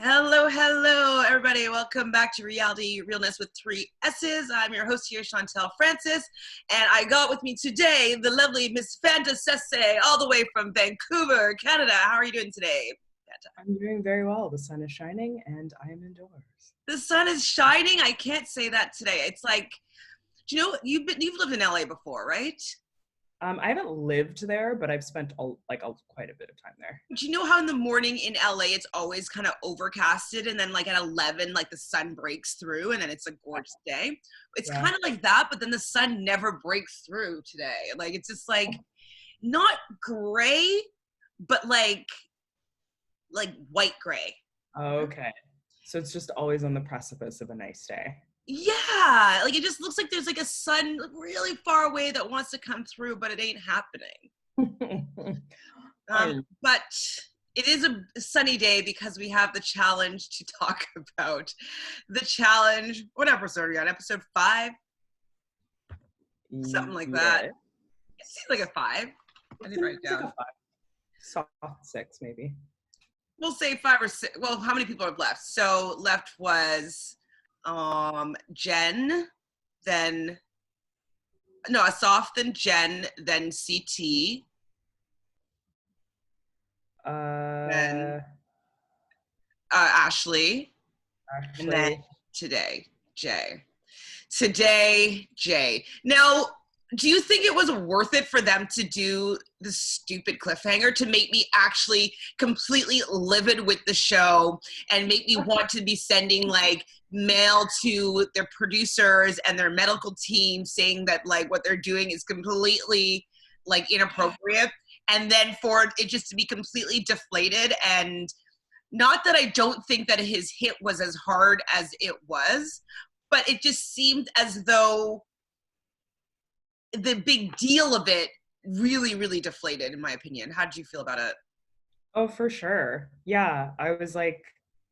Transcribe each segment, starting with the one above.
Hello, hello, everybody. Welcome back to Reality Realness with 3 S's. I'm your host here, Chantele Francis, and I got with me today the lovely Miss Fanta Sesay, all the way from Vancouver, Canada. How are you doing today, Fanta? I'm doing very well. The sun is shining, and I am indoors. The sun is shining. I can't say that today. It's like, do you know, you've lived in LA before, right? I haven't lived there, but I've spent quite a bit of time there. Do you know how in the morning in LA it's always kind of overcasted, and then like at 11 like the sun breaks through and then it's a gorgeous day? It's kind of like that, but then the sun never breaks through today. Like it's just like not gray, but like white gray. Okay. So it's just always on the precipice of a nice day. Yeah, like it just looks like there's like a sun really far away that wants to come through, but it ain't happening. But it is a sunny day because we have the challenge to talk about. The challenge, what episode are we on? Episode 5? Something like that. It seems like a 5. I didn't write it down. Like a 5. Soft 6, maybe. We'll say 5 or 6. Well, how many people have left? So left was Jen, then Asaf, then Jen, then CT. Then Ashley, and then today, Jay. Now, do you think it was worth it for them to do the stupid cliffhanger to make me actually completely livid with the show and make me want to be sending like mail to their producers and their medical team saying that like what they're doing is completely like inappropriate? And then for it just to be completely deflated, and not that I don't think that his hit was as hard as it was, but it just seemed as though the big deal of it really, really deflated, in my opinion. How did you feel about it? Oh, for sure. Yeah, I was like,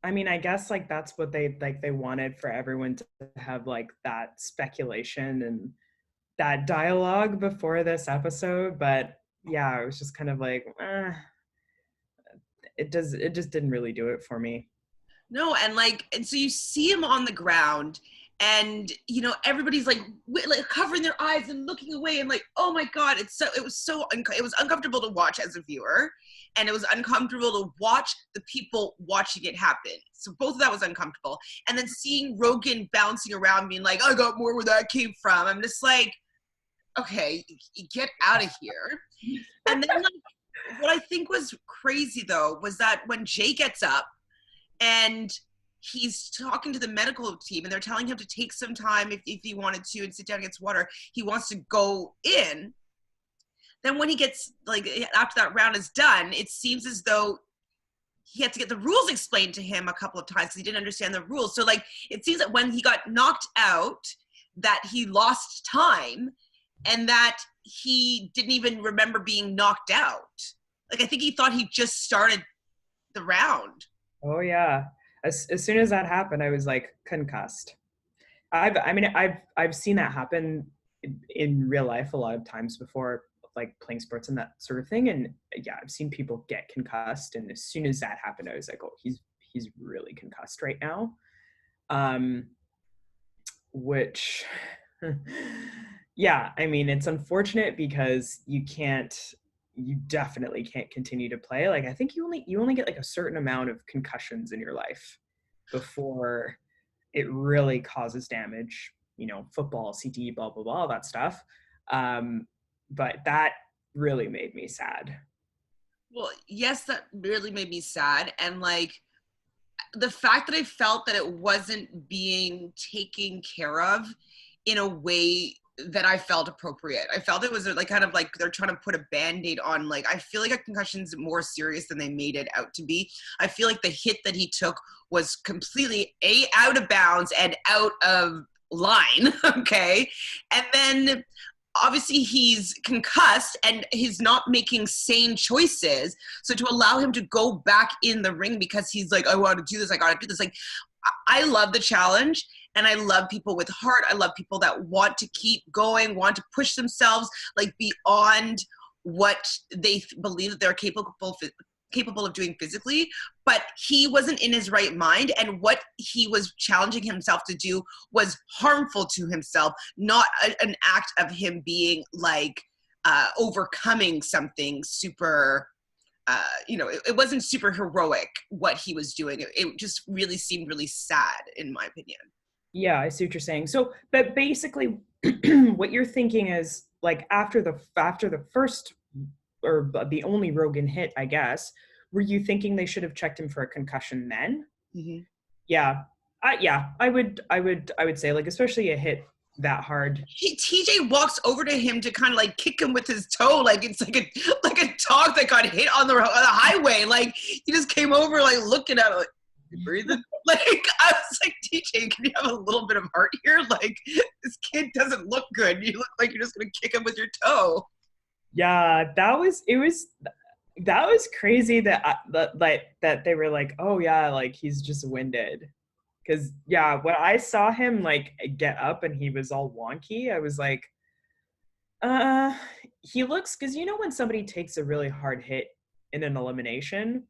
I mean, I guess like that's what they wanted for everyone to have like that speculation and that dialogue before this episode, but yeah, I was just kind of like, it just didn't really do it for me. No, and so you see him on the ground, and you know everybody's like covering their eyes and looking away, and like, oh my god, it was uncomfortable to watch as a viewer, and it was uncomfortable to watch the people watching it happen. So both of that was uncomfortable, and then seeing Rogan bouncing around, being like, I got more where that came from. I'm just like, okay, get out of here. And then like, what I think was crazy though was that when Jay gets up and he's talking to the medical team and they're telling him to take some time if he wanted to and sit down and get some water, he wants to go in. Then when he gets like after that round is done, it seems as though he had to get the rules explained to him a couple of times because he didn't understand the rules. So like it seems that when he got knocked out that he lost time and that he didn't even remember being knocked out. Like I think he thought he just started the round. Oh yeah. As soon as that happened, I was like concussed. I've seen that happen in real life a lot of times before, like playing sports and that sort of thing. And yeah, I've seen people get concussed. And as soon as that happened, I was like, oh, he's really concussed right now. Which yeah, I mean, it's unfortunate because you definitely can't continue to play. Like I think you only get like a certain amount of concussions in your life before it really causes damage, you know, football, CTE, blah blah blah, that stuff. But that really made me sad. Well, yes, that really made me sad. And like the fact that I felt that it wasn't being taken care of in a way that I felt appropriate. I felt it was like kind of like they're trying to put a Band-Aid on. Like I feel like a concussion's more serious than they made it out to be. I feel like the hit that he took was completely out of bounds and out of line. Okay. And then obviously he's concussed and he's not making sane choices. So to allow him to go back in the ring because he's like, I want to do this, I got to do this. Like I love the challenge. And I love people with heart. I love people that want to keep going, want to push themselves like beyond what they believe that they're capable capable of doing physically, but he wasn't in his right mind, and what he was challenging himself to do was harmful to himself, not an act of him being like overcoming something super it wasn't super heroic what he was doing. It just really seemed really sad, in my opinion. Yeah, I see what you're saying. So, but basically, what you're thinking is like after the first or the only Rogan hit, I guess, were you thinking they should have checked him for a concussion then? Mm-hmm. Yeah, I would say like especially a hit that hard. TJ walks over to him to kind of like kick him with his toe, like it's like a dog that got hit on the highway. Like he just came over, like looking at it, like, you breathing? Like I was like, TJ, can you have a little bit of heart here? Like this kid doesn't look good. You look like you're just gonna kick him with your toe. Yeah, that was crazy that they were like, oh yeah, like he's just winded. Because yeah, when I saw him like get up and he was all wonky, I was like, uh, he looks, because you know when somebody takes a really hard hit in an elimination,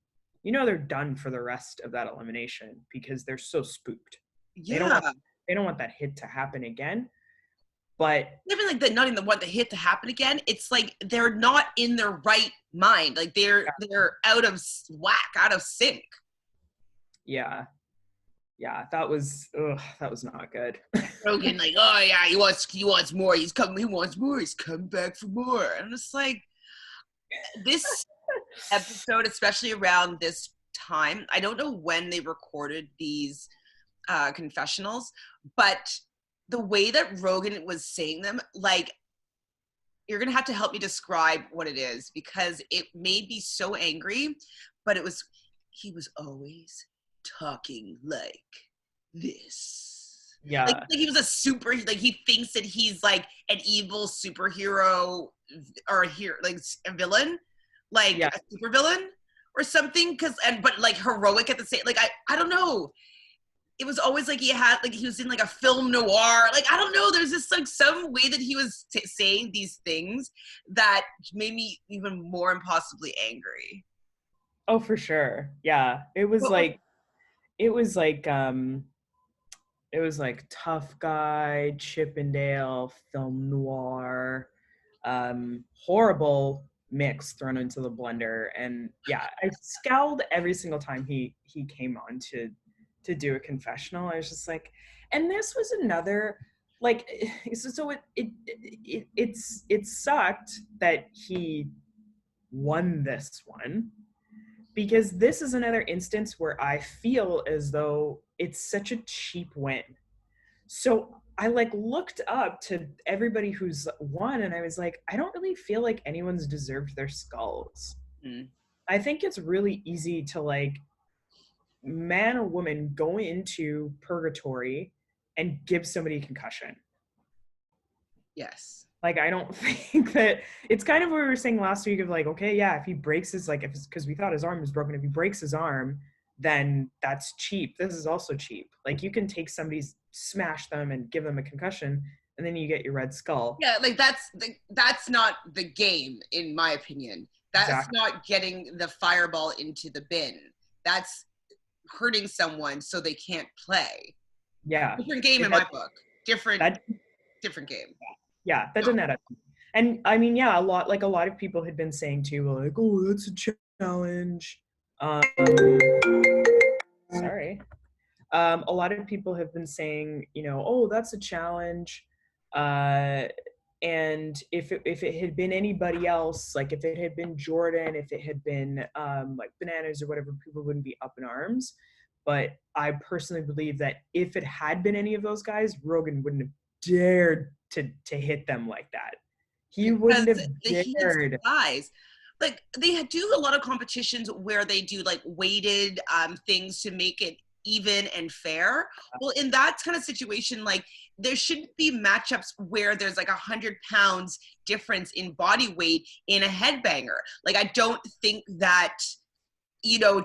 you know they're done for the rest of that elimination because they're so spooked. They don't Yeah. want they don't want that hit to happen again. But Even like not even the one that hit to happen again. It's like they're not in their right mind. Like they're out of whack, out of sync. yeah, yeah, that was not good. Rogan, like, oh yeah, he wants more. He wants more. He's coming back for more. And it's like this episode, especially around this time, I don't know when they recorded these confessionals, but the way that Rogan was saying them, like, you're gonna have to help me describe what it is because it made me so angry. But he was always talking like this. Like Yeah, he was like he thinks that he's like an evil superhero or like a villain, like yeah. a super villain or something. But like heroic at the same. Like I don't know. It was always like he was in like a film noir. Like I don't know. There's just like some way that he was saying these things that made me even more impossibly angry. Oh, for sure. Yeah, But it was like it was like tough guy, Chippendale, film noir, horrible mix thrown into the blender. And yeah, I scowled every single time he came on to do a confessional. I was just like, and this was another like so it sucked that he won this one because this is another instance where I feel as though it's such a cheap win. So I like looked up to everybody who's won and I was like, I don't really feel like anyone's deserved their skulls. mm, I think it's really easy to like man or woman go into purgatory and give somebody a concussion. yes. Like, I don't think that it's kind of what we were saying last week of like, okay, yeah, if he breaks his, like, if it's because we thought his arm was broken, if he breaks his arm, then that's cheap. This is also cheap. Like, you can take somebody's, smash them and give them a concussion, and then you get your red skull. Yeah, like that's not the game, in my opinion. That's Exactly. not getting the fireball into the bin. That's hurting someone so they can't play. Yeah. Different game in That, my book. Different that, different game. yeah, that No. didn't add up. And I mean, yeah, a lot of people had been saying too, like, oh, that's a challenge. Um, sorry. A lot of people have been saying, you know, oh, that's a challenge. Uh, and if it had been anybody else, like if it had been Jordan, if it had been like Bananas or whatever, people wouldn't be up in arms. But I personally believe that if it had been any of those guys, Rogan wouldn't have dared to hit them like that. He Because wouldn't have he had dared. size. Like they do a lot of competitions where they do like weighted things to make it even and fair. Well, in that kind of situation, like there shouldn't be matchups where there's like 100 pounds difference in body weight in a headbanger. Like I don't think that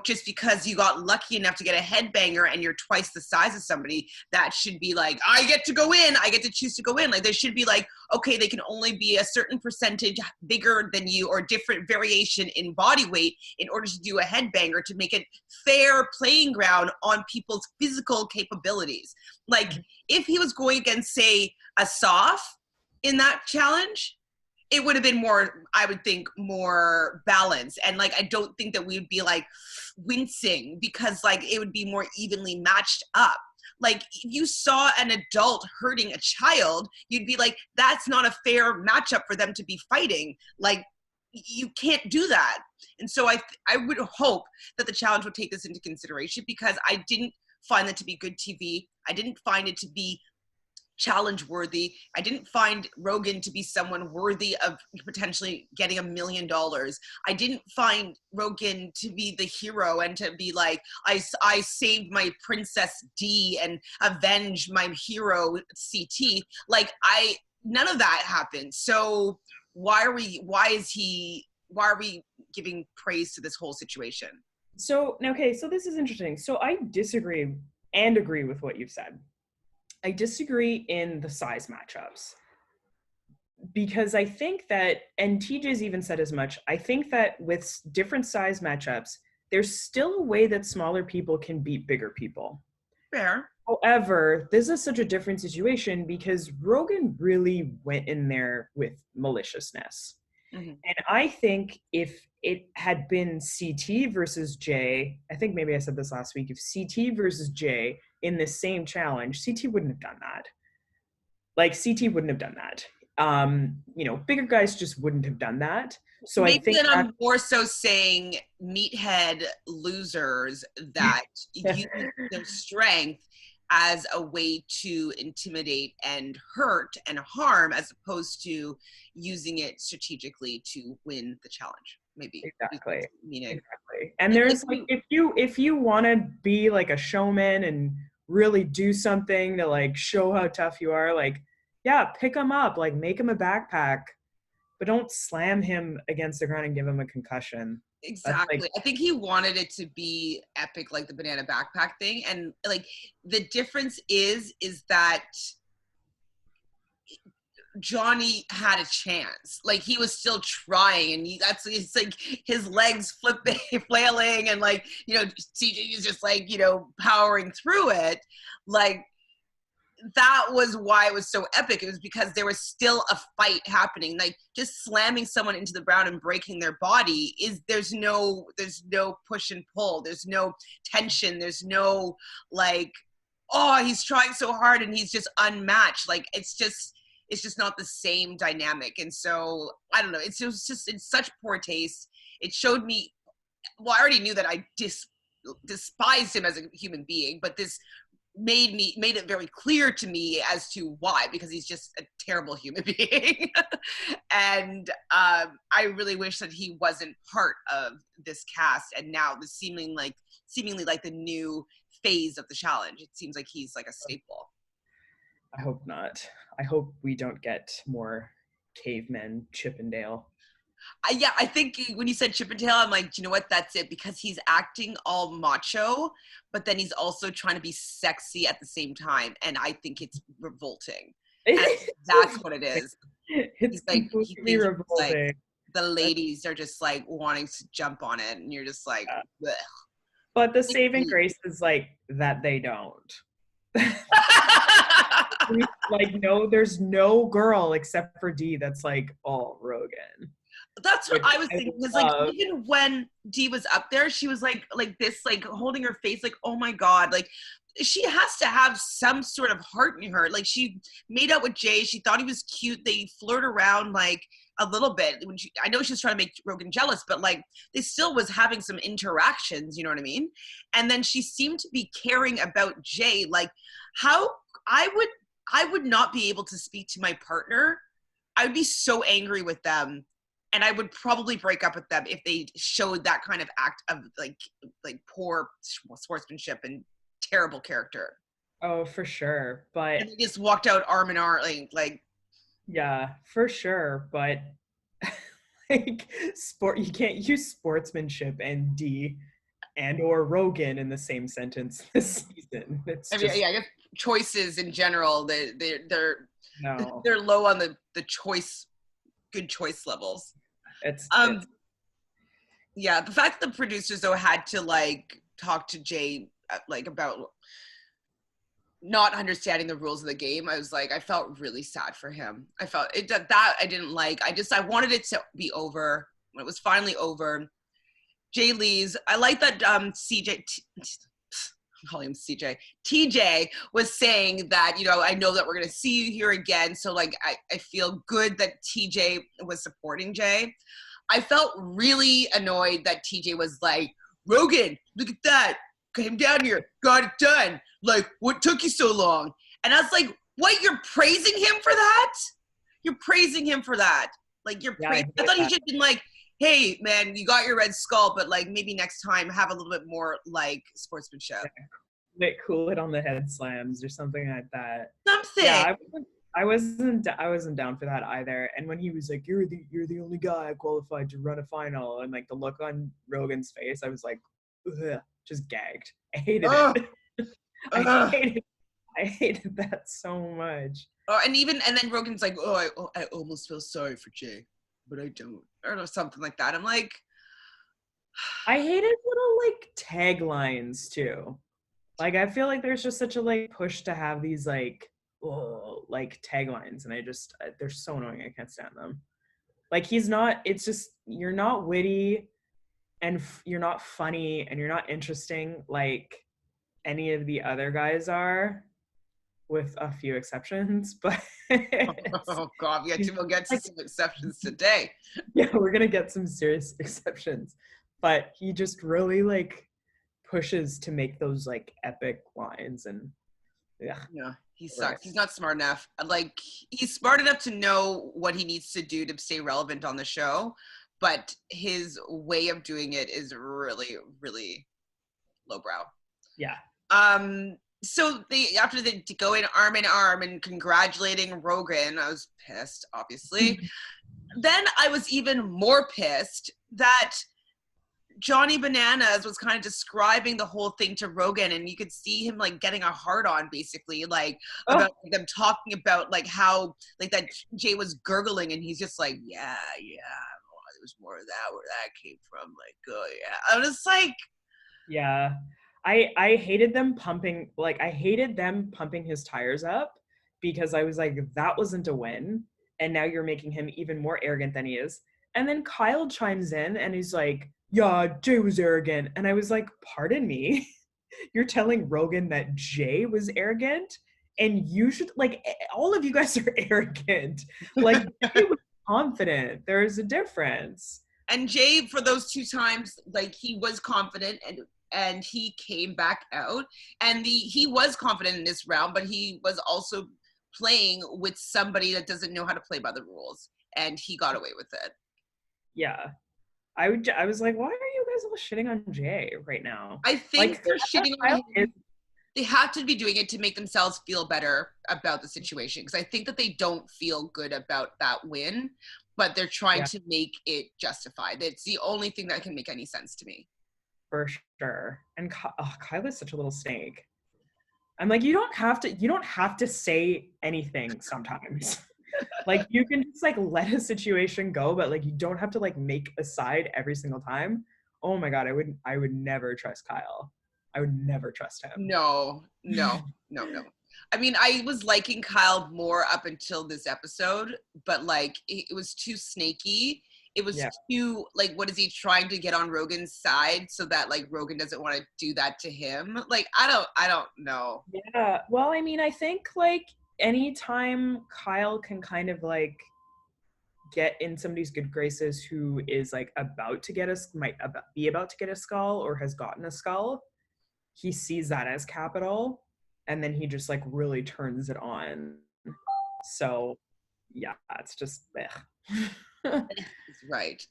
just because you got lucky enough to get a headbanger and you're twice the size of somebody, that should be like, I get to go in, I get to choose to go in. Like, there should be like, okay, they can only be a certain percentage bigger than you or different variation in body weight in order to do a headbanger, to make it fair playing ground on people's physical capabilities. Like, if he was going against, say, a Soph in that challenge, it would have been more, I would think, more balanced. And like, I don't think that we would be like wincing, because like it would be more evenly matched up. Like, if you saw an adult hurting a child, you'd be like, that's not a fair matchup for them to be fighting. Like, you can't do that. And so I would hope that the challenge would take this into consideration, because I didn't find that to be good TV. I didn't find it to be challenge worthy. I didn't find Rogan to be someone worthy of potentially getting $1 million. I didn't find Rogan to be the hero and to be like, I saved my princess D and avenged my hero CT. Like, none of that happened. So why are we giving praise to this whole situation? So, okay, so this is interesting. So I disagree and agree with what you've said. I disagree in the size matchups, because I think that, and TJ's even said as much, I think that with different size matchups, there's still a way that smaller people can beat bigger people. Fair. However, this is such a different situation because Rogan really went in there with maliciousness. Mm-hmm. And I think if it had been CT versus Jay, I think maybe I said this last week, if CT versus Jay in this same challenge, CT wouldn't have done that. Like, CT wouldn't have done that. Bigger guys just wouldn't have done that. So maybe I think that I'm more so saying meathead losers that use their strength as a way to intimidate and hurt and harm, as opposed to using it strategically to win the challenge. Maybe. Exactly. Meaning. Exactly. And there's like, if you want to be like a showman and really do something to like show how tough you are, like, yeah, pick him up, like make him a backpack, but don't slam him against the ground and give him a concussion. Exactly. Like, I think he wanted it to be epic, like the banana backpack thing. And like, the difference is that Johnny had a chance. Like, he was still trying, and it's like his legs flailing, and like, CJ is just like, powering through it. Like, that was why it was so epic. It was because there was still a fight happening. Like, just slamming someone into the ground and breaking their body there's no push and pull. There's no tension. There's no like, oh, he's trying so hard and he's just unmatched. Like, it's just not the same dynamic. And so I don't know. It's such poor taste. It showed me, well, I already knew that I despised him as a human being, but this made it very clear to me as to why, because he's just a terrible human being. And I really wish that he wasn't part of this cast, and now the seemingly like the new phase of the challenge. It seems like he's like a staple. I hope not. I hope we don't get more cavemen Chippendale. Yeah, I think when you said Chippendale, I'm like, you know what? That's it, because he's acting all macho, but then he's also trying to be sexy at the same time, and I think it's revolting. And that's what it is. It's like, completely revolting. Like, the ladies are just like wanting to jump on it, and you're just like, bleh. But the saving grace is like that they don't. Like, no, there's no girl except for D that's like, oh, Rogan. That's what I was thinking. Because like, even when D was up there, she was like this, like holding her face, like, oh my God, like she has to have some sort of heart in her. Like, she made out with Jay. She thought he was cute. They flirt around like a little bit. I know she was trying to make Rogan jealous, but like, they still was having some interactions. You know what I mean? And then she seemed to be caring about Jay. Like, how I would not be able to speak to my partner. I would be so angry with them. And I would probably break up with them if they showed that kind of act of like poor sportsmanship and terrible character. Oh, for sure. But and they just walked out arm in arm, like. Yeah, for sure. But like, you can't use sportsmanship and D and or Rogan in the same sentence this season. It's I mean, just yeah, I guess choices in general, no. they're low on the good choice levels. It's Yeah, the fact that the producers though had to like talk to Jay like about not understanding the rules of the game, I was like, I felt really sad for him. I felt it that I didn't like. I wanted it to be over. When it was finally over, Jay leaves. I like that CJ. I'm calling him CJ. TJ was saying that, you know, I know that we're going to see you here again. So, like, I feel good that TJ was supporting Jay. I felt really annoyed that TJ was like, Rogan, look at that. Came down here, got it done. Like, what took you so long? And I was like, what? You're praising him for that? You're praising him for that. Like, you're praising. I thought he should have been like, hey, man, you got your red skull, but like maybe next time have a little bit more like sportsmanship. Like cool it on the head slams or something like that. Something. Yeah, I wasn't down for that either. And when he was like, "You're the only guy qualified to run a final," and like the look on Rogan's face, I was like, ugh, just gagged. I hated it. I hated that so much. Oh, and then Rogan's like, I almost feel sorry for Jay, but I don't, or something like that. I'm like, I hated little like taglines too. Like I feel like there's just such a like push to have these like like taglines, and they're so annoying. I can't stand them. Like he's not. It's just you're not witty, and you're not funny, and you're not interesting like any of the other guys are, with a few exceptions. But oh god, we'll get to some exceptions today. Yeah, we're gonna get some serious exceptions. But he just really like pushes to make those like epic lines, and yeah, he sucks. He's not smart enough. Like he's smart enough to know what he needs to do to stay relevant on the show, but his way of doing it is really, really lowbrow. Yeah. So after they go in arm and congratulating Rogan, I was pissed, obviously. Then I was even more pissed that Johnny Bananas was kind of describing the whole thing to Rogan, and you could see him like getting a hard on, basically, like about them talking about like how like that Jay was gurgling, and he's just like, yeah, there was more of that where that came from. Like, oh yeah, I was just like, yeah, I hated them pumping. Like I hated them pumping his tires up, because I was like, that wasn't a win, and now you're making him even more arrogant than he is. And then Kyle chimes in and he's like, yeah, Jay was arrogant. And I was like, pardon me? You're telling Rogan that Jay was arrogant? And you should, like, all of you guys are arrogant. Like, Jay was confident. There's a difference. And Jay, for those two times, like, he was confident and he came back out. And he was confident in this round, but he was also playing with somebody that doesn't know how to play by the rules. And he got away with it. Yeah. I was like, why are you guys all shitting on Jay right now? I think like, they're shitting on him. They have to be doing it to make themselves feel better about the situation, because I think that they don't feel good about that win, but they're trying to make it justified. It's the only thing that can make any sense to me. For sure. And Kyle is such a little snake. I'm like, you don't have to say anything sometimes. Like you can just like let a situation go, but like you don't have to like make a side every single time. Oh my god, I would never trust Kyle. I would never trust him. No. I mean, I was liking Kyle more up until this episode, but like it was too snaky. It was too like, what is he trying to get on Rogan's side so that like Rogan doesn't want to do that to him? Like I don't know. Yeah. Well, I mean, I think like anytime Kyle can kind of like get in somebody's good graces who is like be about to get a skull or has gotten a skull, he sees that as capital, and then he just like really turns it on. So yeah, it's just right.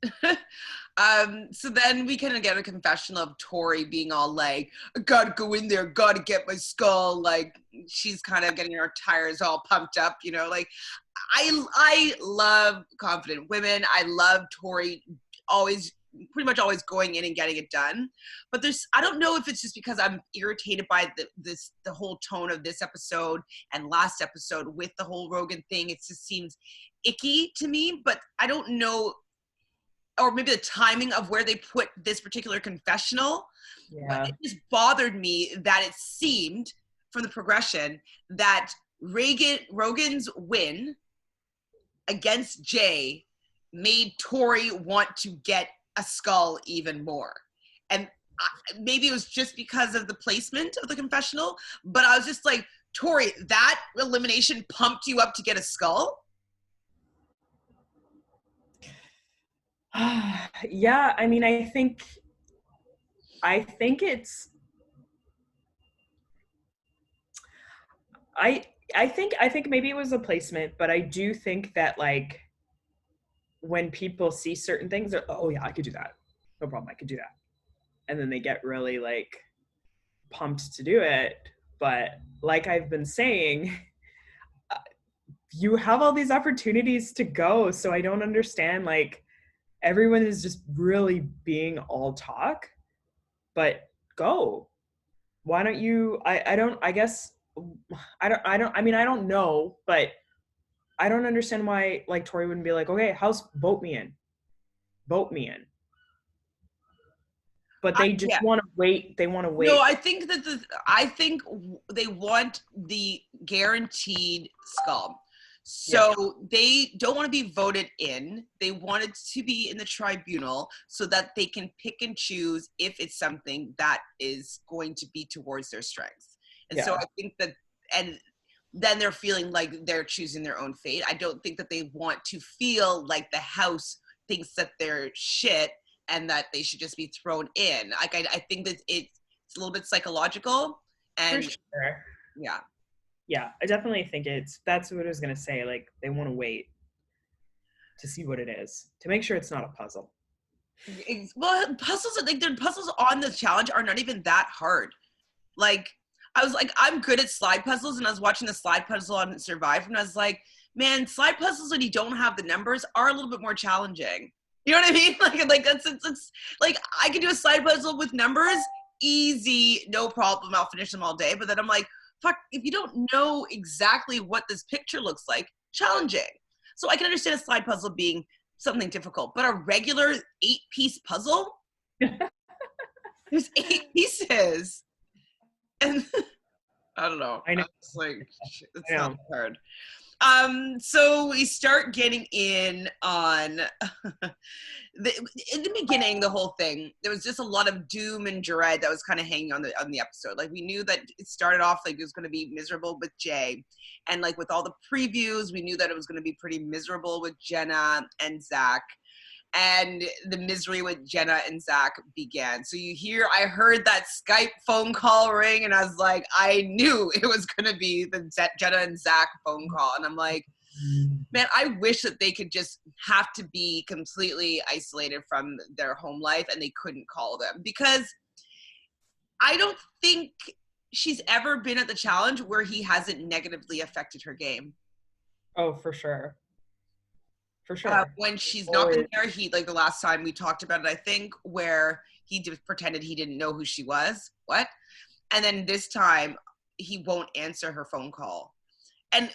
So then we kind of get a confession of Tori being all like, I gotta go in there, gotta get my skull. Like she's kind of getting her tires all pumped up, you know. Like I love confident women. I love Tori always pretty much always going in and getting it done. But I don't know if it's just because I'm irritated by the whole tone of this episode and last episode with the whole Rogan thing. It just seems icky to me, but I don't know, or maybe the timing of where they put this particular confessional. Yeah. But it just bothered me that it seemed from the progression that Rogan's win against Jay made Tori want to get a skull even more. And maybe it was just because of the placement of the confessional, but I was just like, Tori, that elimination pumped you up to get a skull? Yeah, I mean, I think it's I think maybe it was a placement, but I do think that like when people see certain things, they're, oh yeah, I could do that. No problem, I could do that. And then they get really like pumped to do it. But like I've been saying, you have all these opportunities to go. So I don't understand, like, everyone is just really being all talk, but go. Why don't you, I don't, I guess, I mean, I don't know, but I don't understand why, like, Tori wouldn't be like, okay, vote me in. Vote me in. But they just want to wait. They want to wait. No, I think that I think they want the guaranteed skull. So they don't want to be voted in. They want it to be in the tribunal so that they can pick and choose if it's something that is going to be towards their strengths. And so I think that, and then they're feeling like they're choosing their own fate. I don't think that they want to feel like the house thinks that they're shit and that they should just be thrown in. Like, I think that it's a little bit psychological. And for sure. Yeah, I definitely think that's what I was going to say. Like, they want to wait to see what it is, to make sure it's not a puzzle. Well, puzzles, like, the puzzles on the challenge are not even that hard. Like, I was like, I'm good at slide puzzles, and I was watching the slide puzzle on Survivor, and I was like, man, slide puzzles when you don't have the numbers are a little bit more challenging. You know what I mean? Like that's it's like, I can do a slide puzzle with numbers, easy, no problem. I'll finish them all day. But then I'm like, fuck, if you don't know exactly what this picture looks like, challenging. So I can understand a slide puzzle being something difficult, but a regular 8-piece puzzle, there's 8 pieces. And I don't know. I know. It's like, it's not hard. So we start getting in on in the beginning, the whole thing, there was just a lot of doom and dread that was kind of hanging on the episode. Like, we knew that it started off like it was going to be miserable with Jay, and like with all the previews, we knew that it was going to be pretty miserable with Jenna and Zach. And the misery with Jenna and Zach began. So I heard that Skype phone call ring, and I was like, I knew it was going to be the Jenna and Zach phone call. And I'm like, man, I wish that they could just have to be completely isolated from their home life and they couldn't call them. Because I don't think she's ever been at the challenge where he hasn't negatively affected her game. Oh, for sure. For sure. When she's not been there, like the last time we talked about it, I think, where he just pretended he didn't know who she was. What? And then this time, he won't answer her phone call. And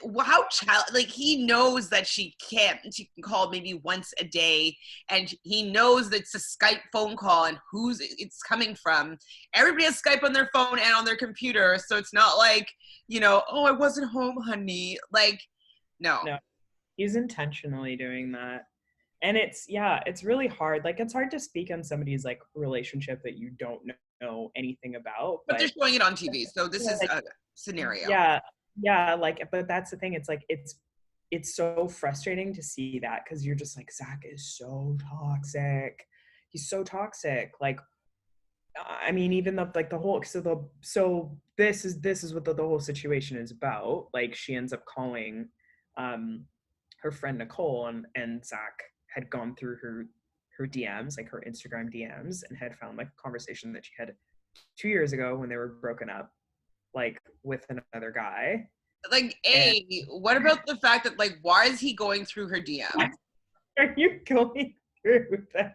like, he knows that she can call maybe once a day, and he knows that it's a Skype phone call and who's it's coming from. Everybody has Skype on their phone and on their computer, so it's not like, oh, I wasn't home, honey. Like, no. He's intentionally doing that. And it's really hard. Like, it's hard to speak on somebody's like relationship that you don't know anything about. But they're showing it on TV, so this is a scenario. Yeah, like, but that's the thing. It's like, it's so frustrating to see that, because you're just like, Zach is so toxic. He's so toxic. Like, I mean, even like the whole, so this is what the whole situation is about. Like, she ends up calling her friend Nicole, and Zach had gone through her DMs, like her Instagram DMs, and had found like a conversation that she had 2 years ago when they were broken up, like with another guy. Like, what about the fact that, like, why is he going through her DMs? Are you going through them?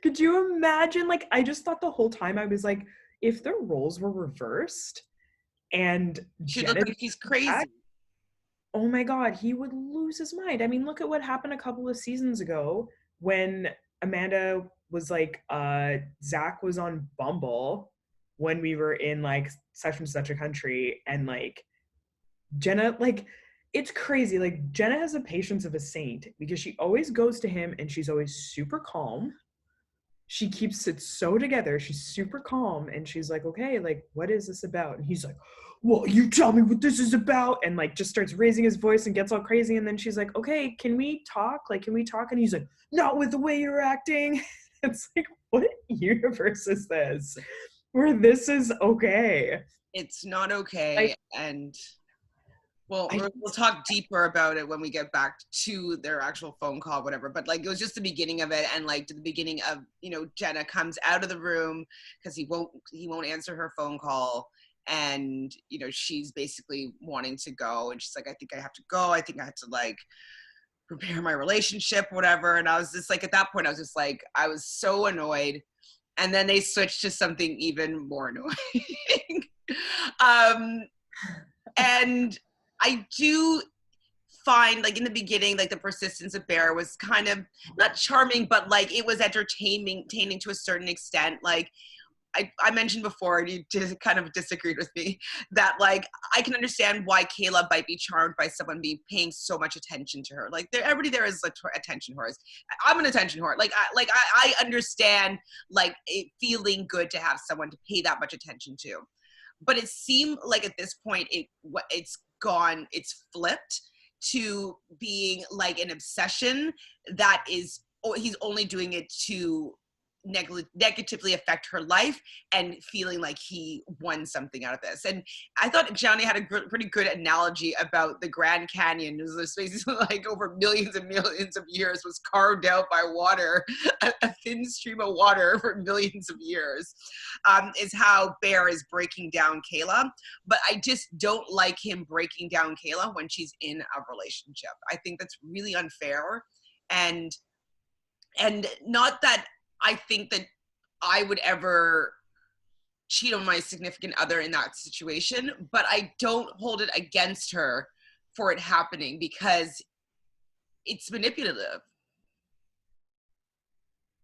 Could you imagine? Like, I just thought the whole time, I was like, if their roles were reversed and She looked Jenna like she's back, crazy. oh my God, he would lose his mind. I mean, look at what happened a couple of seasons ago when Amanda was like, Zach was on Bumble when we were in like such and such a country, and like Jenna, like, it's crazy. Like, Jenna has the patience of a saint because she always goes to him and she's always super calm. She keeps it so together. She's super calm and she's like, okay, like, what is this about? And he's like, well, you tell me what this is about. And like, just starts raising his voice and gets all crazy. And then she's like, okay, can we talk? Like, can we talk? And he's like, not with the way you're acting. It's like, what universe is this where this is okay? It's not okay. Like, And well, I, we'll talk deeper about it when we get back to their actual phone call, whatever. But like, it was just the beginning of it, and like to the beginning of, you know, Jenna comes out of the room because he won't answer her phone call, and you know she's basically wanting to go, and she's like, I think I have to go. I think I have to like repair my relationship, whatever. And I was just like, at that point, I was just like, I was so annoyed. And then they switched to something even more annoying. um, and I do find like in the beginning, like the persistence of Bear was kind of not charming, but like it was entertaining to a certain extent. Like I mentioned before, and you just kind of disagreed with me, that like I can understand why Kayla might be charmed by someone paying so much attention to her. Like everybody there is like attention whores. I'm an attention whore. I understand like it feeling good to have someone to pay that much attention to. But it seemed like at this point it's flipped to being like an obsession that is, he's only doing it to negatively affect her life and feeling like he won something out of this. And I thought Johnny had a pretty good analogy about the Grand Canyon. It was basically like over millions and millions of years was carved out by water, a thin stream of water for millions of years, is how Bear is breaking down Kayla. But I just don't like him breaking down Kayla when she's in a relationship. I think that's really unfair. And not that I think that I would ever cheat on my significant other in that situation, but I don't hold it against her for it happening because it's manipulative.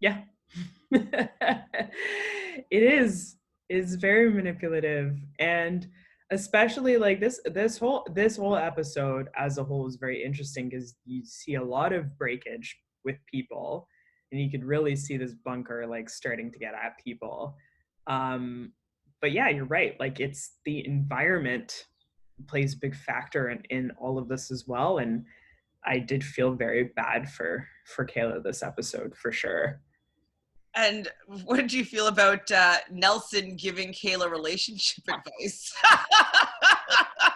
yeah. It is very manipulative, and especially like this whole episode as a whole is very interesting because you see a lot of breakage with people, and you could really see this bunker like starting to get at people. But yeah, you're right, like it's the environment plays a big factor in all of this as well. And I did feel very bad for Kayla this episode for sure. And what did you feel about Nelson giving Kayla relationship advice?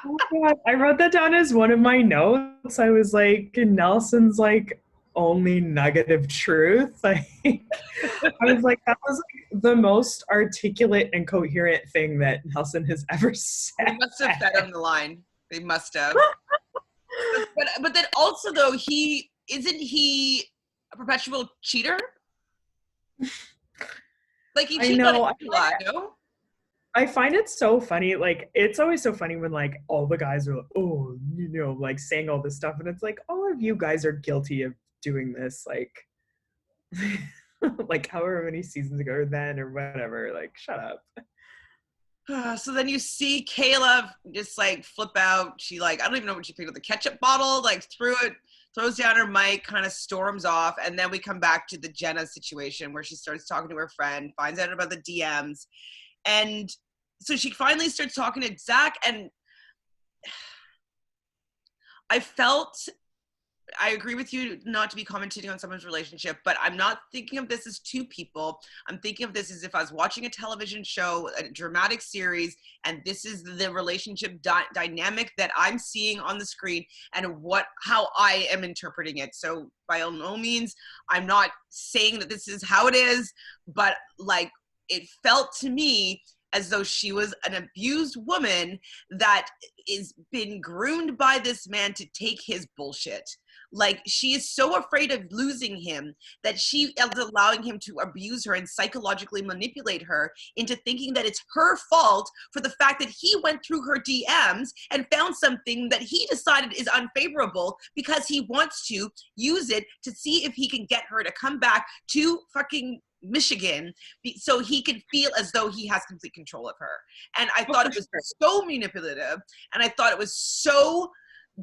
Oh God, I wrote that down as one of my notes. I was like, Nelson's like only nugget of truth. Like, I was like, that was like the most articulate and coherent thing that Nelson has ever They said. must have fed him the line. They must have. But then also though, he a perpetual cheater? Like he I cheated on know. a lot, no? I find it so funny. Like, it's always so funny when like all the guys are like, oh, like saying all this stuff, and it's like all of you guys are guilty of doing this. Like, like however many seasons ago or then or whatever. Like, shut up. So then you see Kayla just like flip out. She like, I don't even know what she picked up, the ketchup bottle, like threw it, throws down her mic, kind of storms off. And then we come back to the Jenna situation where she starts talking to her friend, finds out about the DMs. And so she finally starts talking to Zach. And I agree with you not to be commenting on someone's relationship, but I'm not thinking of this as two people. I'm thinking of this as if I was watching a television show, a dramatic series, and this is the relationship dynamic that I'm seeing on the screen and how I am interpreting it. So by no means, I'm not saying that this is how it is, but like it felt to me as though she was an abused woman that is been groomed by this man to take his bullshit. Like, she is so afraid of losing him that she is allowing him to abuse her and psychologically manipulate her into thinking that it's her fault for the fact that he went through her DMs and found something that he decided is unfavorable because he wants to use it to see if he can get her to come back to fucking Michigan so he can feel as though he has complete control of her. And I thought it was so manipulative, and I thought it was so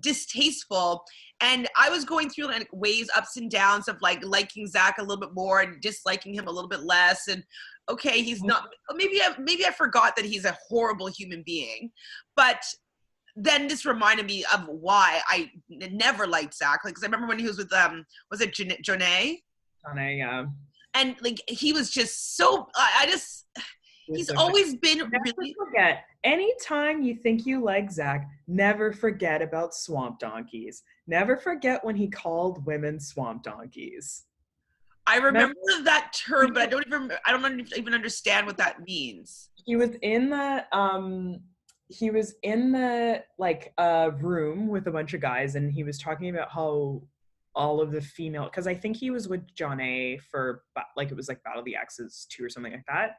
distasteful. And I was going through like waves, ups and downs of like liking Zach a little bit more and disliking him a little bit less. And okay, he's not, maybe I forgot that he's a horrible human being, but then this reminded me of why I never liked Zach. Like, 'cause I remember when he was with was it Janae? Janae, yeah. And like, he was just so, he's always been really. Forget, anytime you think you like Zach, never forget about swamp donkeys. Never forget when he called women swamp donkeys. I remember that term, but I don't even understand what that means. He was in the like room with a bunch of guys, and he was talking about how all of the female, because I think he was with John A for like, it was like Battle of the Exes 2 or something like that,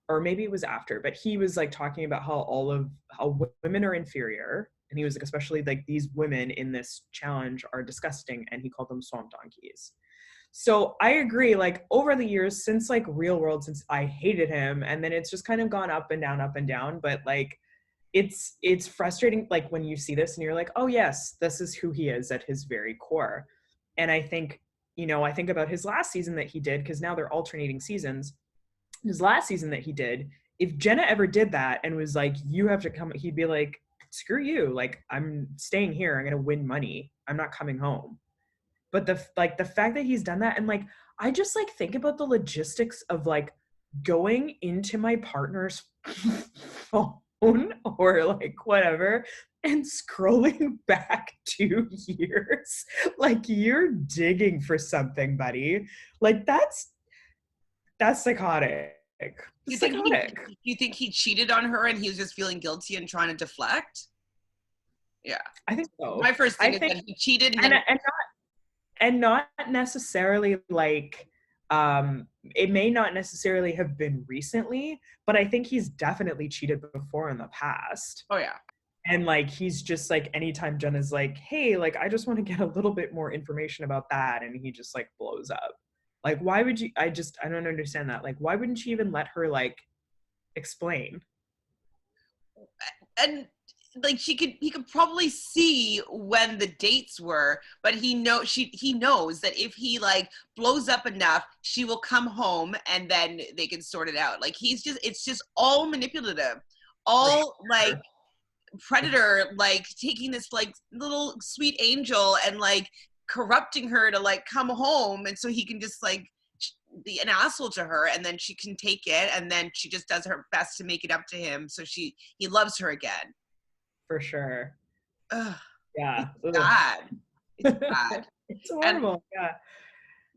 or maybe it was after, but he was like talking about how women are inferior, and he was like, especially like these women in this challenge are disgusting, and he called them swamp donkeys. So I agree, like over the years since like Real World, since I hated him, and then it's just kind of gone up and down, but like it's frustrating like when you see this and you're like, oh yes, this is who he is at his very core. And I think, I think about his last season that he did, because now they're alternating seasons. His last season that he did, if Jenna ever did that and was like, you have to come, he'd be like, screw you, like I'm staying here, I'm gonna win money, I'm not coming home. But the fact that he's done that, and like I just like think about the logistics of like going into my partner's phone or like whatever and scrolling back 2 years, like you're digging for something, buddy. Like that's psychotic. You think he cheated on her and he was just feeling guilty and trying to deflect? Yeah, I think so. My first thing is that he cheated and not necessarily like it may not necessarily have been recently, but I think he's definitely cheated before in the past. Oh yeah. And like he's just like, anytime Jenna's like, hey, like I just want to get a little bit more information about that, and he just like blows up. Like, why would you, I don't understand that. Like, why wouldn't you even let her like explain? And like he could probably see when the dates were, but he knows that if he like blows up enough, she will come home and then they can sort it out. Like it's just all manipulative, all like predator, like taking this like little sweet angel and like corrupting her to like come home, and so he can just like be an asshole to her, and then she can take it, and then she just does her best to make it up to him so he loves her again. For sure. Ugh. Yeah. It's bad. It's bad. It's horrible. And yeah.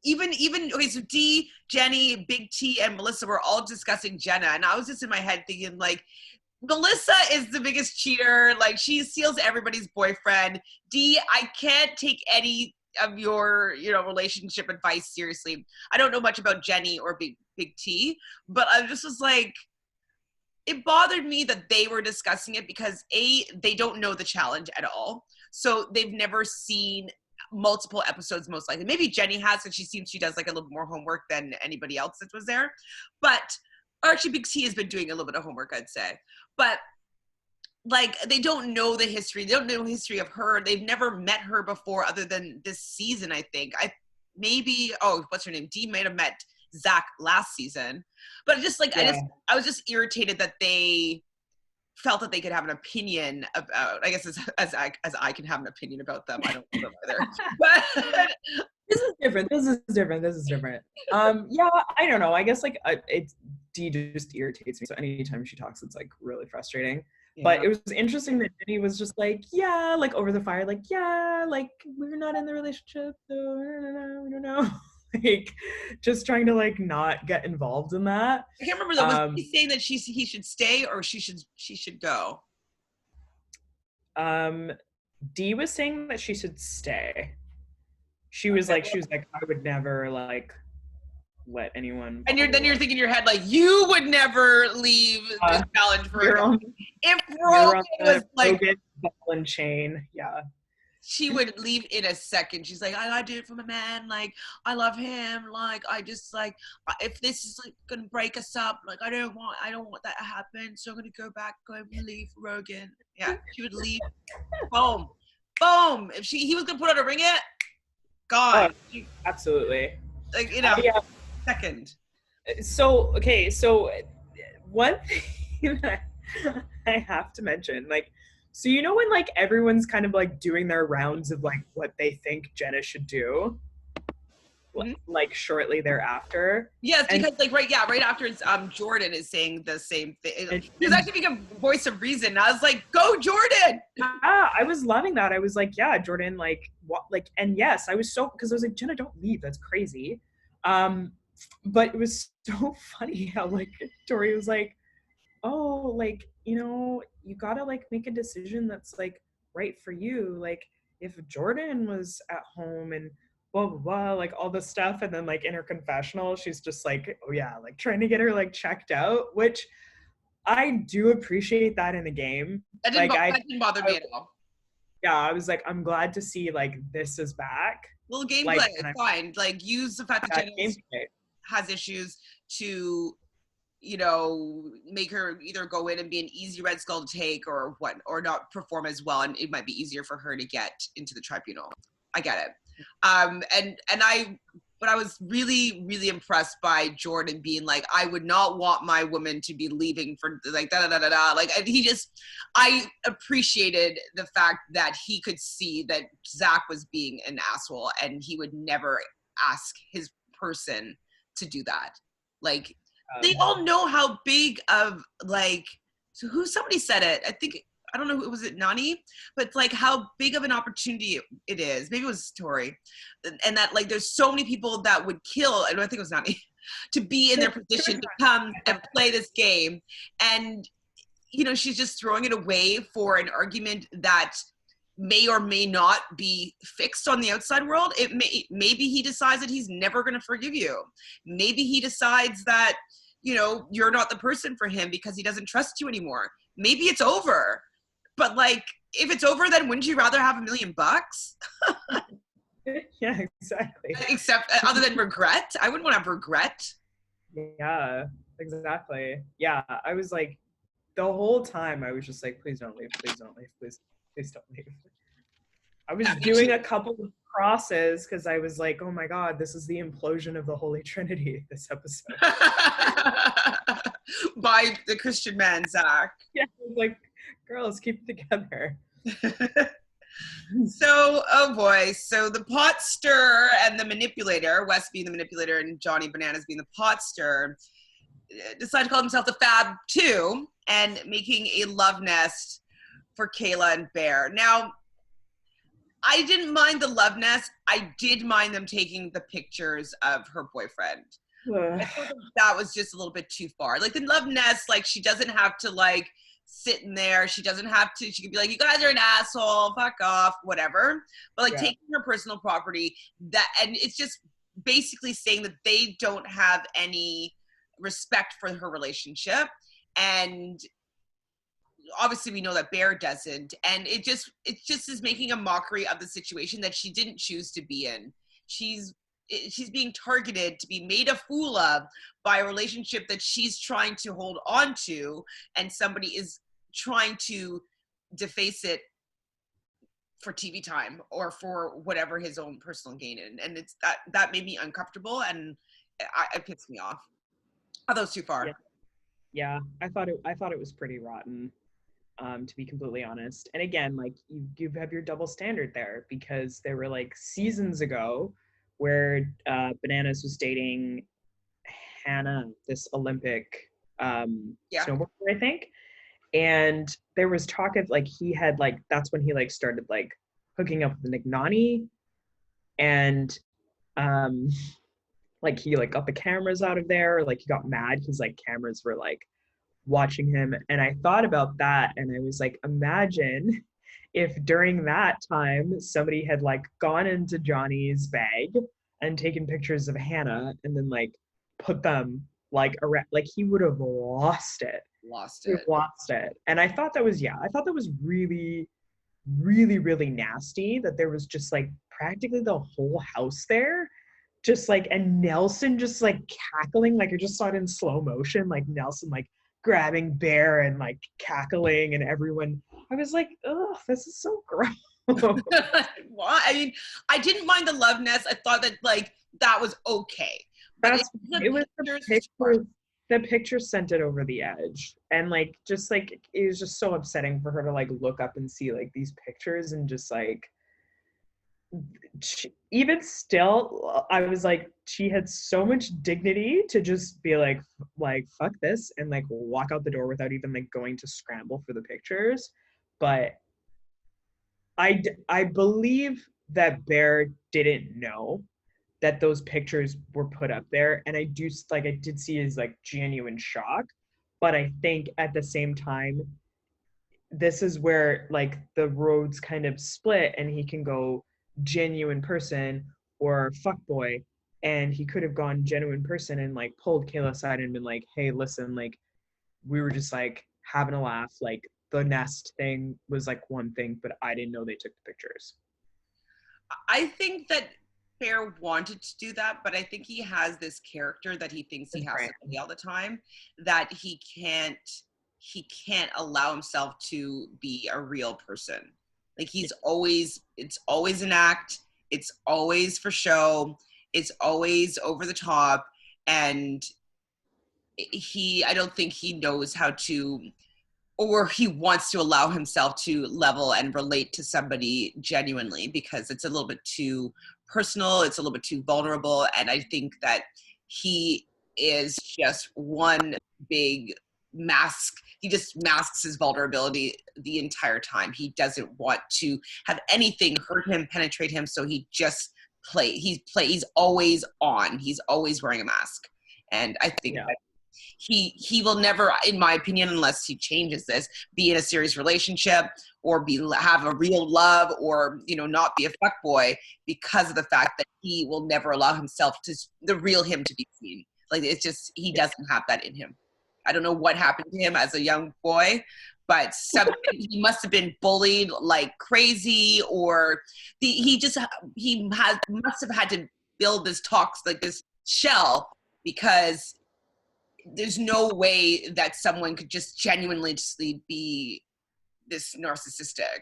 Even okay, so Dee, Jenny, Big T, and Melissa were all discussing Jenna, and I was just in my head thinking like, Melissa is the biggest cheater. Like, she steals everybody's boyfriend. Dee, I can't take any of your relationship advice seriously. I don't know much about Jenny or Big T, but I just was like, it bothered me that they were discussing it because they don't know the challenge at all. So they've never seen multiple episodes, most likely. Maybe Jenny has, and she does like a little more homework than anybody else that was there. But actually, Big T has been doing a little bit of homework, I'd say. But like, they don't know the history. They don't know the history of her. They've never met her before other than this season, I think. What's her name? Dee might have met Zach last season. But just like, yeah. I was just irritated that they felt that they could have an opinion about, I guess as I can have an opinion about them. I don't know either. But This is different. Yeah, I don't know. I guess like Dee just irritates me. So anytime she talks, it's like really frustrating. Yeah. But it was interesting that Jenny was just like, yeah, like over the fire, like, yeah, like we're not in the relationship, so we don't know. like just trying to like not get involved in that. I can't remember though. Was he saying that he should stay or she should go? Dee was saying that she should stay. She was Okay. like, I would never like let anyone. And Blah, blah, then you're blah. thinking in your head like, you would never leave this challenge for a guy. If Rogan was like, Rogan ball and chain, yeah. she would leave in a second. She's like, I gotta do it for my man. Like, I love him. Like, I just like, if this is like gonna break us up, like, I don't want that to happen. So I'm gonna go back, go and leave Rogan. Yeah, she would leave. Boom, boom. If he was gonna put on a ring, gone. Absolutely. Like, second. So okay, so one thing that I have to mention, like, so you know when like everyone's kind of like doing their rounds of like what they think Jenna should do, like shortly thereafter. Yes, because like right after it's Jordan is saying the same thing. He was actually being a voice of reason. I was like, go Jordan. I was loving that. I was like, yeah, Jordan, like what, like, and yes, I was so, because I was like, Jenna, don't leave. That's crazy. But it was so funny how like Tori was like, oh, like, you know, you gotta like make a decision that's like right for you. Like if Jordan was at home and blah blah blah, like all this stuff, and then like in her confessional, she's just like, oh yeah, like trying to get her like checked out, which I do appreciate that in the game. That didn't bother me at all. Yeah, I was like, I'm glad to see like this is back. Well, gameplay, like, fine. Like use the fact that Jenna has issues to, you know, make her either go in and be an easy Red Skull to take or not perform as well, and it might be easier for her to get into the tribunal. I get it. But I was really, really impressed by Jordan being like, I would not want my woman to be leaving for like da-da-da-da-da. Like I appreciated the fact that he could see that Zach was being an asshole and he would never ask his person to do that. Like, they all know how big of like, so somebody said it, I don't know, was it Nani? But like how big of an opportunity it is. Maybe it was Tori. And that like there's so many people that would kill, I think it was Nani, to be in their position to come and play this game. And, you know, she's just throwing it away for an argument that may or may not be fixed on the outside world. Maybe he decides that he's never going to forgive you. Maybe he decides that, you know, you're not the person for him because he doesn't trust you anymore. Maybe it's over. But like, if it's over, then wouldn't you rather have $1 million? Yeah, exactly. Except other than regret, I wouldn't want to have regret. Yeah, exactly. Yeah, I was like, the whole time I was just like, please don't leave, please don't leave, please don't leave. I was doing a couple of crosses because I was like, oh my God, this is the implosion of the Holy Trinity, this episode. By the Christian man, Zach. Yeah, I was like, girls, keep it together. So, oh boy. So the pot stir and the manipulator, Wes being the manipulator and Johnny Bananas being the pot stir, decided to call himself the Fab Two and making a love nest for Kayla and Bear. Now, I didn't mind the love nest. I did mind them taking the pictures of her boyfriend. I thought that was just a little bit too far. Like the love nest, like she doesn't have to like sit in there. She doesn't have to, she could be like, you guys are an asshole, fuck off, whatever. But like taking her personal property, and it's just basically saying that they don't have any respect for her relationship. And obviously we know that Bear doesn't. And it just is making a mockery of the situation that she didn't choose to be in. She's being targeted to be made a fool of by a relationship that she's trying to hold on to, and somebody is trying to deface it for TV time or for whatever his own personal gain in. And it's that made me uncomfortable, and it pissed me off. I thought it was too far. Yeah, I thought it was pretty rotten, to be completely honest. And again, like you have your double standard there, because there were like seasons ago where Bananas was dating Hannah, this Olympic snowboarder, I think. And there was talk of like he had like, that's when he like started like hooking up with Nignani. And like he like got the cameras out of there, like he got mad because like cameras were like watching him. And I thought about that and I was like, imagine if during that time somebody had like gone into Johnny's bag and taken pictures of Hannah and then like put them like around, like he would have lost it. Lost He it. lost it. And I thought that was, yeah, I thought that was really, really, really nasty that there was just like practically the whole house there just like, and Nelson just like cackling, like I just saw it in slow motion, like Nelson like grabbing Bear and like cackling and everyone. I was like, oh, this is so gross. Well, I mean, I didn't mind the love nest. I thought that like that was okay. But That's it was the picture sent it over the edge. And like just like it was just so upsetting for her to like look up and see like these pictures and just like even still I was like she had so much dignity to just be like fuck this and like walk out the door without even like going to scramble for the pictures. But I believe that Bear didn't know that those pictures were put up there, and I do like I did see his like genuine shock, but I think at the same time this is where like the roads kind of split and he can go genuine person or fuck boy, and he could have gone genuine person and like pulled Kayla aside and been like, hey listen, like we were just like having a laugh, like the nest thing was like one thing but I didn't know they took the pictures. I think that Bear wanted to do that, but I think he has this character that he thinks he has to play all the time, that he can't allow himself to be a real person. Like he's always, it's always an act, it's always for show, it's always over the top, and I don't think he knows how to, or he wants to allow himself to level and relate to somebody genuinely, because it's a little bit too personal, it's a little bit too vulnerable, and I think that he is just one big mask. He just masks his vulnerability the entire time. He doesn't want to have anything hurt him, penetrate him, so he just he's always on, he's always wearing a mask. And I think that he will never, in my opinion, unless he changes this, be in a serious relationship or have a real love, or not be a fuckboy, because of the fact that he will never allow himself to the real him to be seen. Like it's just he doesn't have that in him. I don't know what happened to him as a young boy, but he must have been bullied like crazy, or must have had to build this this shell, because there's no way that someone could just genuinely just be this narcissistic.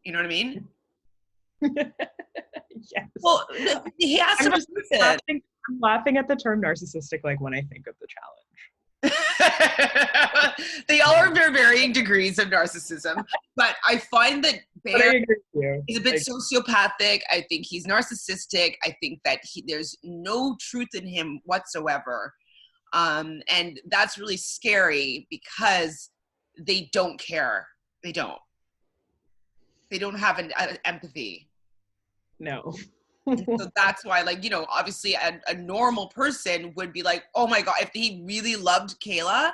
You know what I mean? Yes. Well, he has to replace it. I'm laughing at the term narcissistic, like when I think of the challenge. They all are varying degrees of narcissism, but I find that Bear is a bit sociopathic. I think he's narcissistic. I think that there's no truth in him whatsoever. And that's really scary because they don't care. They don't have an empathy. No. So that's why, obviously a normal person would be like, oh my God, if he really loved Kayla,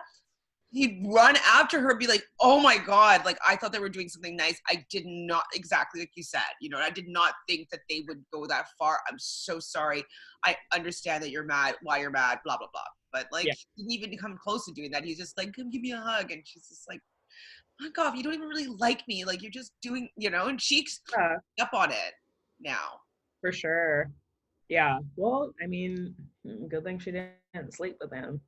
he'd run after her, be like, oh my God, like I thought they were doing something nice. I did not, exactly like you said, I did not think that they would go that far. I'm so sorry. I understand that you're mad, why you're mad, blah, blah, blah. But he didn't even come close to doing that. He's just like, come give me a hug. And she's just like, oh my God, you don't even really like me. Like you're just doing, and she's up on it now. For sure. Yeah. Well, I mean, good thing she didn't sleep with him.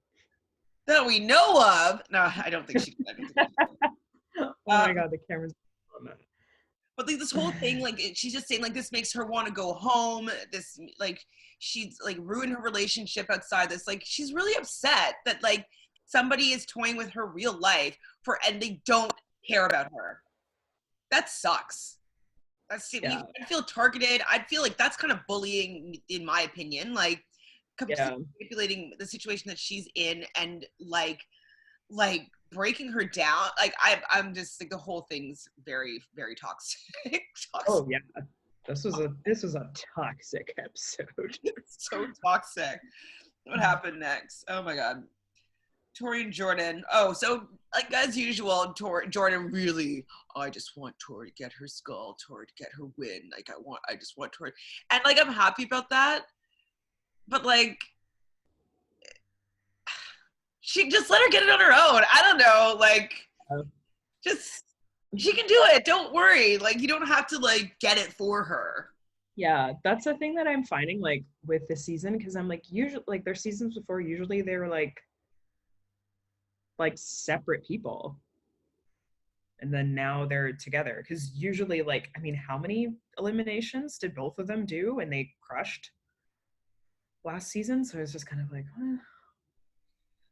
That we know of. No, I don't think she did. Oh my God, the camera's on that. But this whole thing, she's just saying this makes her want to go home. This she's ruined her relationship outside this. She's really upset that somebody is toying with her real life and they don't care about her. That sucks. I'd feel targeted. I'd feel like that's kind of bullying, in my opinion. Manipulating the situation that she's in and breaking her down. I'm just the whole thing's very, very toxic. Oh yeah. This was a toxic episode. So toxic. What happened next? Oh my god. Tori and Jordan. Oh, so like as usual, Jordan really. Oh, I just want Tori to get her skull. Tori to get her win. Like I just want Tori, and like I'm happy about that. But like, she just let her get it on her own. I don't know. Like, just she can do it. Don't worry. Like you don't have to like get it for her. Yeah, that's the thing that I'm finding like with this season, because I'm like usually like their seasons before usually they were like separate people, and then now they're together, because usually like I mean how many eliminations did both of them do and they crushed last season? So it's just kind of like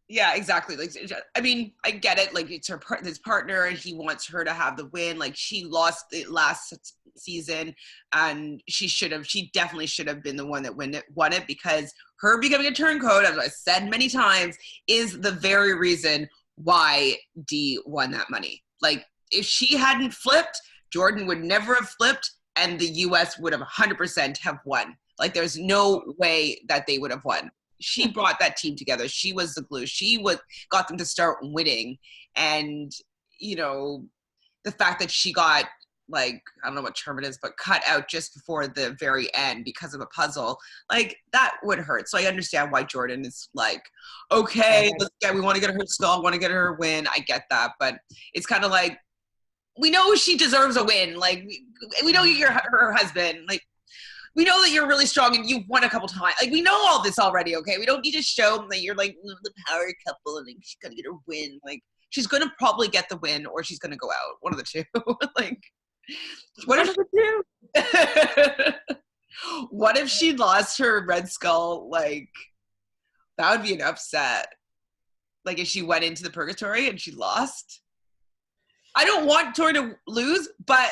Yeah, exactly. Like, I mean, I get it. Like, it's his partner, and he wants her to have the win. Like, she lost it last season, and she definitely should have been the one that won it, because her becoming a turncoat, as I said many times, is the very reason why Dee won that money. Like, if she hadn't flipped, Jordan would never have flipped, and the U.S. would have 100% have won. Like, there's no way that they would have won. She brought that team together. She was the glue. She got them to start winning. And, you know, the fact that she got, like, I don't know what term it is, but cut out just before the very end because of a puzzle, like, that would hurt. So I understand why Jordan is like, okay, we want to get her skull, want to get her win. I get that. But it's kind of like, we know she deserves a win. Like, we know you're her husband. Like, we know that you're really strong and you've won a couple times. Like, we know all this already, okay? We don't need to show them that you're, like, the power couple and like, she's going to get her win. Like, she's going to probably get the win or she's going to go out. One of the two. Like, what if the two? What if she lost her red skull? Like, that would be an upset. Like, if she went into the purgatory and she lost. I don't want Tori to lose, but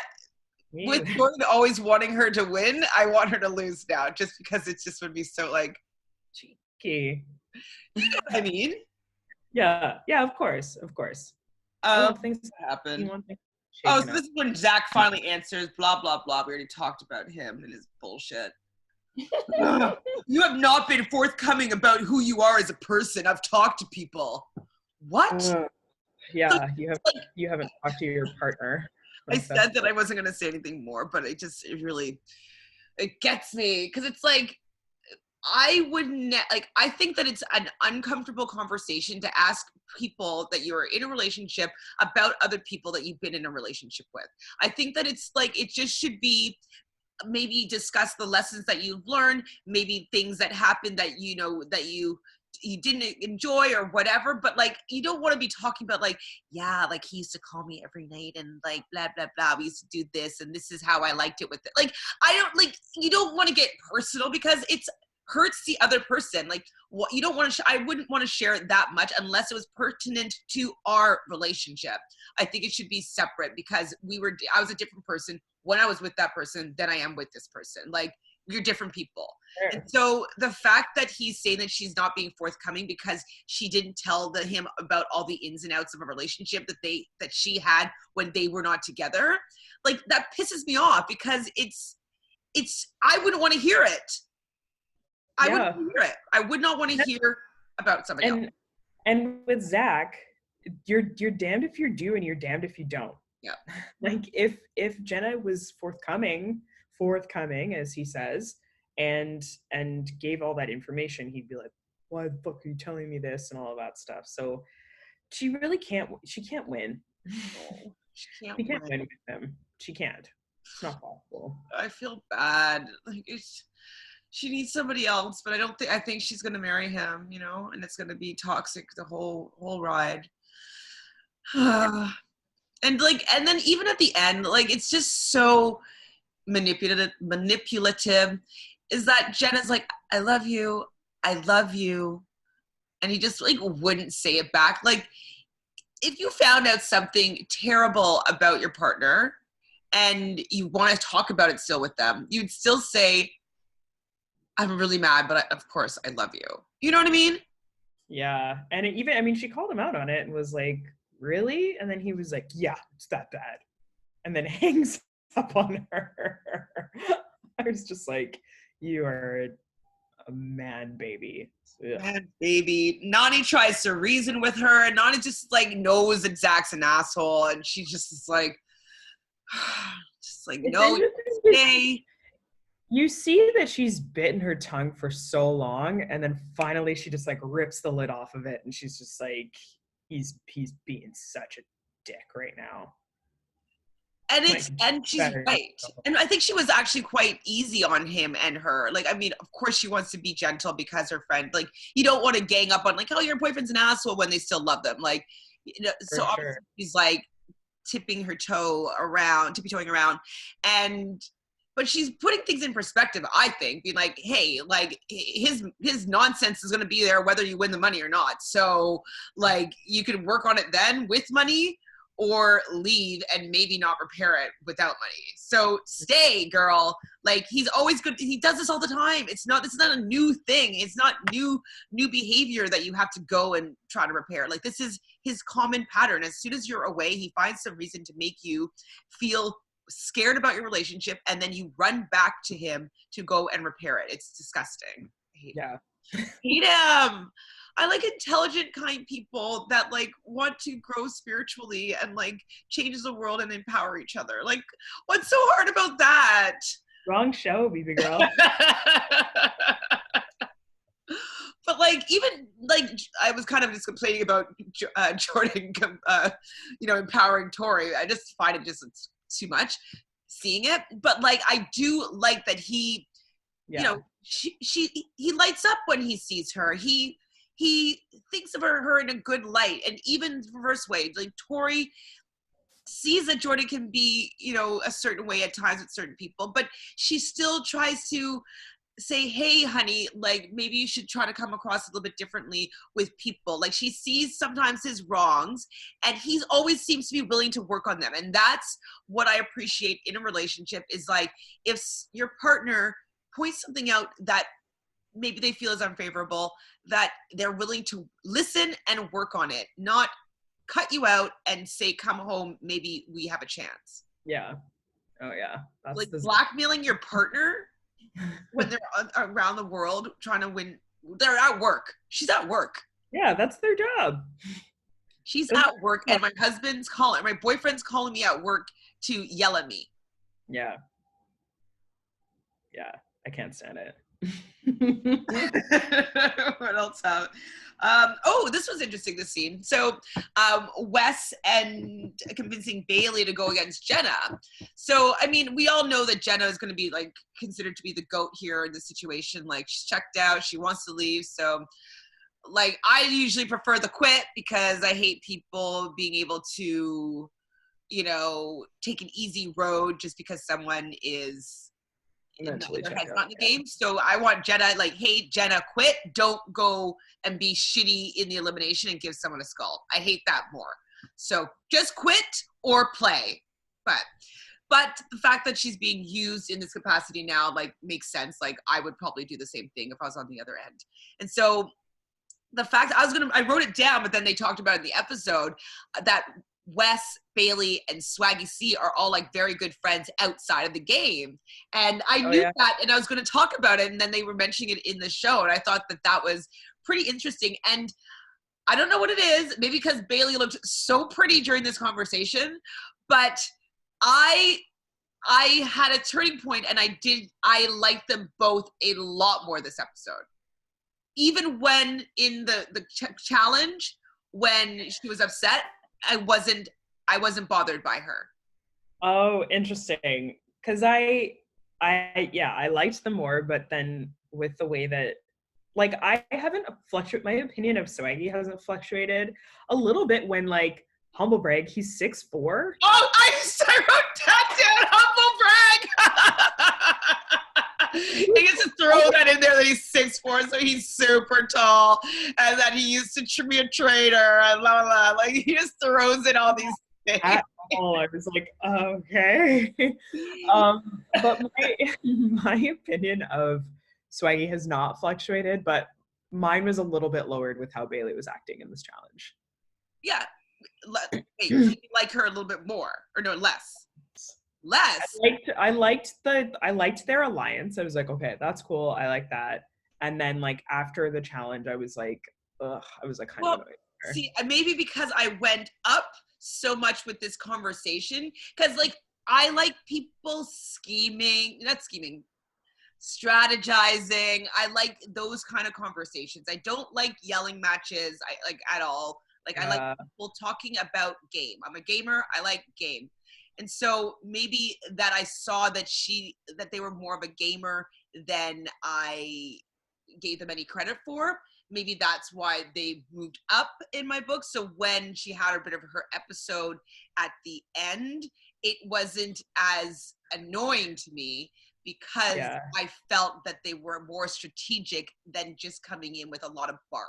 with Jordan always wanting her to win, I want her to lose now, just because it just would be so, like, cheeky. You know what I mean? Yeah, of course. Things happen. So this is when Zach finally answers, blah, blah, blah. We already talked about him and his bullshit. You have not been forthcoming about who you are as a person. I've talked to people. What? Yeah, you haven't talked to your partner. I said that I wasn't going to say anything more, but it gets me, because it's like, I think that it's an uncomfortable conversation to ask people that you're in a relationship about other people that you've been in a relationship with. I think that it's like, it just should be, maybe discuss the lessons that you've learned, maybe things that happened that, you know, that you didn't enjoy or whatever, but like, you don't want to be talking about like, yeah, like he used to call me every night and like blah blah blah, we used to do this and this is how I liked it with it. Like, I don't, like, you don't want to get personal because it's hurts the other person. Like, what you don't want to I wouldn't want to share it that much unless it was pertinent to our relationship. I think it should be separate, because I was a different person when I was with that person than I am with this person. Like, you're different people. Sure. And so the fact that he's saying that she's not being forthcoming because she didn't tell him about all the ins and outs of a relationship that she had when they were not together, like, that pisses me off, because it's I wouldn't want to hear it. I wouldn't hear it. I would not want to hear about somebody else. And with Zach, you're damned if you do and you're damned if you don't. Yeah. Like, if Jenna was forthcoming as he says, and gave all that information, he'd be like, why the fuck are you telling me this, and all of that stuff. So she really can't win. No, she can't win with him. She can't. It's not possible. I feel bad. Like, she needs somebody else, but I think she's gonna marry him, you know, and it's gonna be toxic the whole ride. And then even at the end, like, it's just so manipulative, is that Jenna's like, I love you, and he just, like, wouldn't say it back. Like, if you found out something terrible about your partner and you want to talk about it still with them, you'd still say, I'm really mad, but of course I love you. You know what I mean? Yeah. And she called him out on it and was like, really? And then he was like, yeah, it's that bad. And then hangs up on her. I was just like, you are a man baby. Ugh. Man, baby. Nani tries to reason with her, and Nani just like knows that Zach's an asshole, and she just is like, just like, It's no, interesting because stay. you see that she's bitten her tongue for so long, and then finally she just like rips the lid off of it, and she's just like, he's being such a dick right now. And Like, she's better. right. And I think she was actually quite easy on him and her. Like, I mean, of course she wants to be gentle because her friend, like, you don't want to gang up on like, oh, your boyfriend's an asshole when they still love them. Like, you know, so For obviously sure. she's like tippy toeing around. And but she's putting things in perspective, I think, being like, hey, like his nonsense is gonna be there whether you win the money or not. So like you can work on it then with money or leave and maybe not repair it without money. So stay, girl. Like he's always good. He does this all the time. This is not a new thing. It's not new behavior that you have to go and try to repair. Like this is his common pattern. As soon as you're away, he finds some reason to make you feel scared about your relationship, and then you run back to him to go and repair it. It's disgusting. Yeah. Hate him. I like intelligent, kind people that like want to grow spiritually and like change the world and empower each other. Like, what's so hard about that? Wrong show, baby girl. But like, even like, I was kind of just complaining about Jordan, empowering Tori. I just find it just too much seeing it. But like, I do like that he, you know, he lights up when he sees her. He thinks of her in a good light, and even reverse way, like Tori sees that Jordan can be, you know, a certain way at times with certain people, but she still tries to say, hey honey, like maybe you should try to come across a little bit differently with people. Like she sees sometimes his wrongs, and he always seems to be willing to work on them. And that's what I appreciate in a relationship, is like if your partner points something out that maybe they feel is unfavorable, that they're willing to listen and work on it, not cut you out and say, come home, maybe we have a chance. Yeah. Oh yeah. That's Like the blackmailing your partner when they're around the world trying to win. They're at work. She's at work. Yeah, that's their job. She's at work, and my boyfriend's calling me at work to yell at me. Yeah. Yeah, I can't stand it. What else have? This was interesting, this scene. So Wes and convincing Bailey to go against Jenna. So, I mean, we all know that Jenna is going to be like considered to be the GOAT here in this situation. Like she's checked out, she wants to leave. So like I usually prefer the quit because I hate people being able to, you know, take an easy road just because someone is Mentally their check head's out. not in the game. So I want Jenna, like, hey, Jenna, quit. Don't go and be shitty in the elimination and give someone a skull. I hate that more. So just quit or play. But the fact that she's being used in this capacity now, like, makes sense. Like, I would probably do the same thing if I was on the other end. And so the fact I wrote it down, but then they talked about it in the episode that Wes, Bailey, and Swaggy C are all like very good friends outside of the game. And I knew that, and I was going to talk about it, and then they were mentioning it in the show, and I thought that was pretty interesting. And I don't know what it is, maybe because Bailey looked so pretty during this conversation, but I had a turning point, and I liked them both a lot more this episode. Even when in the challenge, when she was upset, I wasn't bothered by her. Oh, interesting. Because I liked them more, but then with the way that, like, I haven't fluctuated, my opinion of Swaggy hasn't fluctuated a little bit when, like, humble brag, he's 6'4". Oh, I wrote that down, humble brag. He gets to throw that in there that he's 6'4", so he's super tall, and that he used to be a traitor, and blah, blah, blah. Like, he just throws in all these things. At all, I was like, okay. But my opinion of Swaggy has not fluctuated, but mine was a little bit lowered with how Bailey was acting in this challenge. Yeah. Wait, you like her a little bit more, or no, less? Less. I liked their alliance. I was like, okay, that's cool. I like that. And then like after the challenge, I was like, ugh, I was like kind of Well, annoyed. see, maybe because I went up so much with this conversation, because like I like people not scheming, strategizing. I like those kind of conversations. I don't like yelling matches. I like at all. Like I like people talking about game. I'm a gamer. I like game. And so maybe that I saw that they were more of a gamer than I gave them any credit for. Maybe that's why they moved up in my book. So when she had a bit of her episode at the end, it wasn't as annoying to me because I felt that they were more strategic than just coming in with a lot of bark.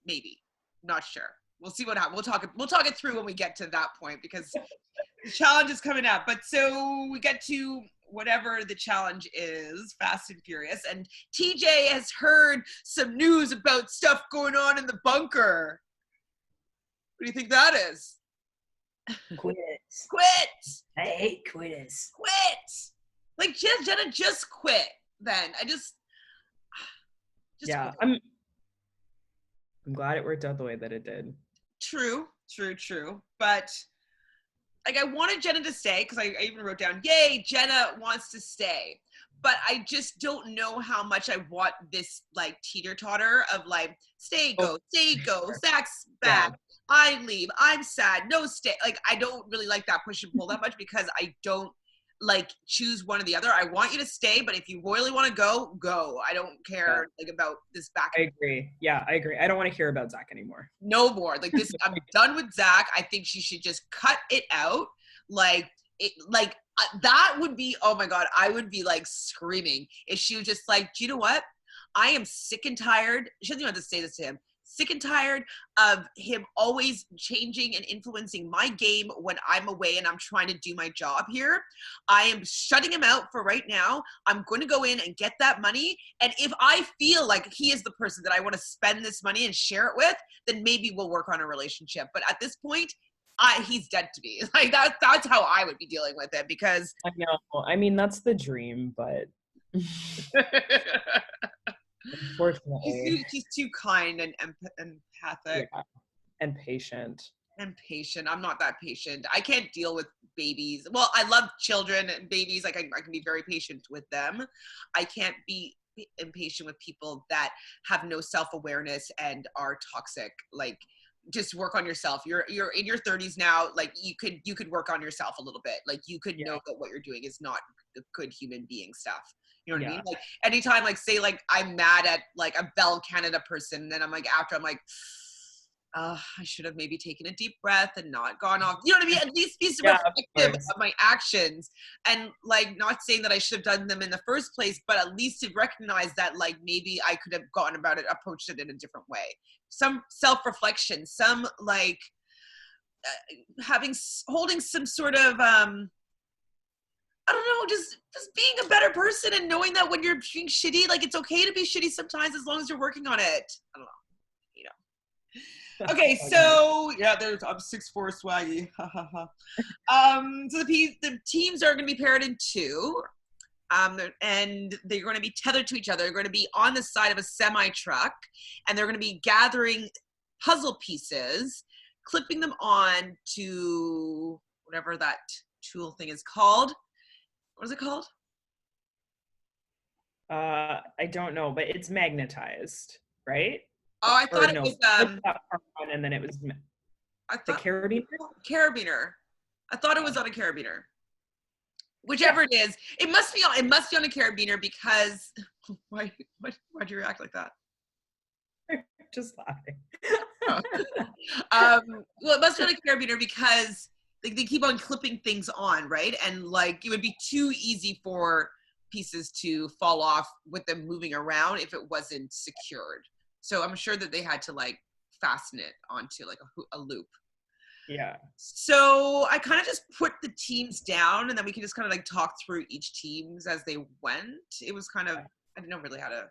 Maybe. Not sure. We'll see what happens. We'll talk it through when we get to that point because the challenge is coming up. But so we get to whatever the challenge is, Fast and Furious, and TJ has heard some news about stuff going on in the bunker. What do you think that is? Quitters. Quit! I hate quitters. Quit! Like, Jenna, just quit then. Just yeah, quit. I'm glad it worked out the way that it did. True. But like I wanted Jenna to stay because I even wrote down, yay, Jenna wants to stay. But I just don't know how much I want this like teeter-totter of like, stay, go, Zach's back, I leave, I'm sad, no stay. Like I don't really like that push and pull that much because I don't like choose one or the other. I want you to stay, but if you really want to go. I don't care like about this back. I agree. Yeah, I agree. I don't want to hear about Zach anymore. No more. Like this, I'm done with Zach. I think she should just cut it out. That would be, oh my God, I would be like screaming if she was just like, do you know what? I am sick and tired. She doesn't even have to say this to him. Sick and tired of him always changing and influencing my game when I'm away and I'm trying to do my job here. I am shutting him out for right now. I'm going to go in and get that money. And if I feel like he is the person that I want to spend this money and share it with, then maybe we'll work on a relationship. But at this point, he's dead to me. Like that's how I would be dealing with it because I know. I mean, that's the dream, but unfortunately, he's too kind and empathic and patient. I'm not that patient. I can't deal with babies. Well, I love children and babies. Like I can be very patient with them. I can't be impatient with people that have no self-awareness and are toxic. Like just work on yourself. You're in your 30s now. Like you could work on yourself a little bit. Like you could know that what you're doing is not good human being stuff. You know what I mean? Like anytime, like say like I'm mad at like a Bell Canada person, then I'm like after I'm like, I should have maybe taken a deep breath and not gone off. You know what I mean? At least be reflective of my actions and like not saying that I should have done them in the first place, but at least to recognize that like maybe I could have gone about it, approached it in a different way. Some self-reflection, some like holding some sort of I don't know, just being a better person and knowing that when you're being shitty, like it's okay to be shitty sometimes as long as you're working on it. I don't know. Okay, so yeah, I'm 6'4" swaggy. So the teams are going to be paired in two, and they're going to be tethered to each other. They're going to be on the side of a semi truck, and they're going to be gathering puzzle pieces, clipping them on to whatever that tool thing is called. What is it called? I don't know, but it's magnetized, right? Oh, I thought it was and then it was the carabiner. Carabiner. I thought it was on a carabiner. Whichever it is, it must be on a carabiner because why'd you react like that? Just laughing. Well, it must be on a carabiner because like they keep on clipping things on, right? And like it would be too easy for pieces to fall off with them moving around if it wasn't secured. So I'm sure that they had to like fasten it onto like a loop. Yeah. So I kind of just put the teams down and then we can just kind of like talk through each teams as they went. It was kind of, I didn't know really how to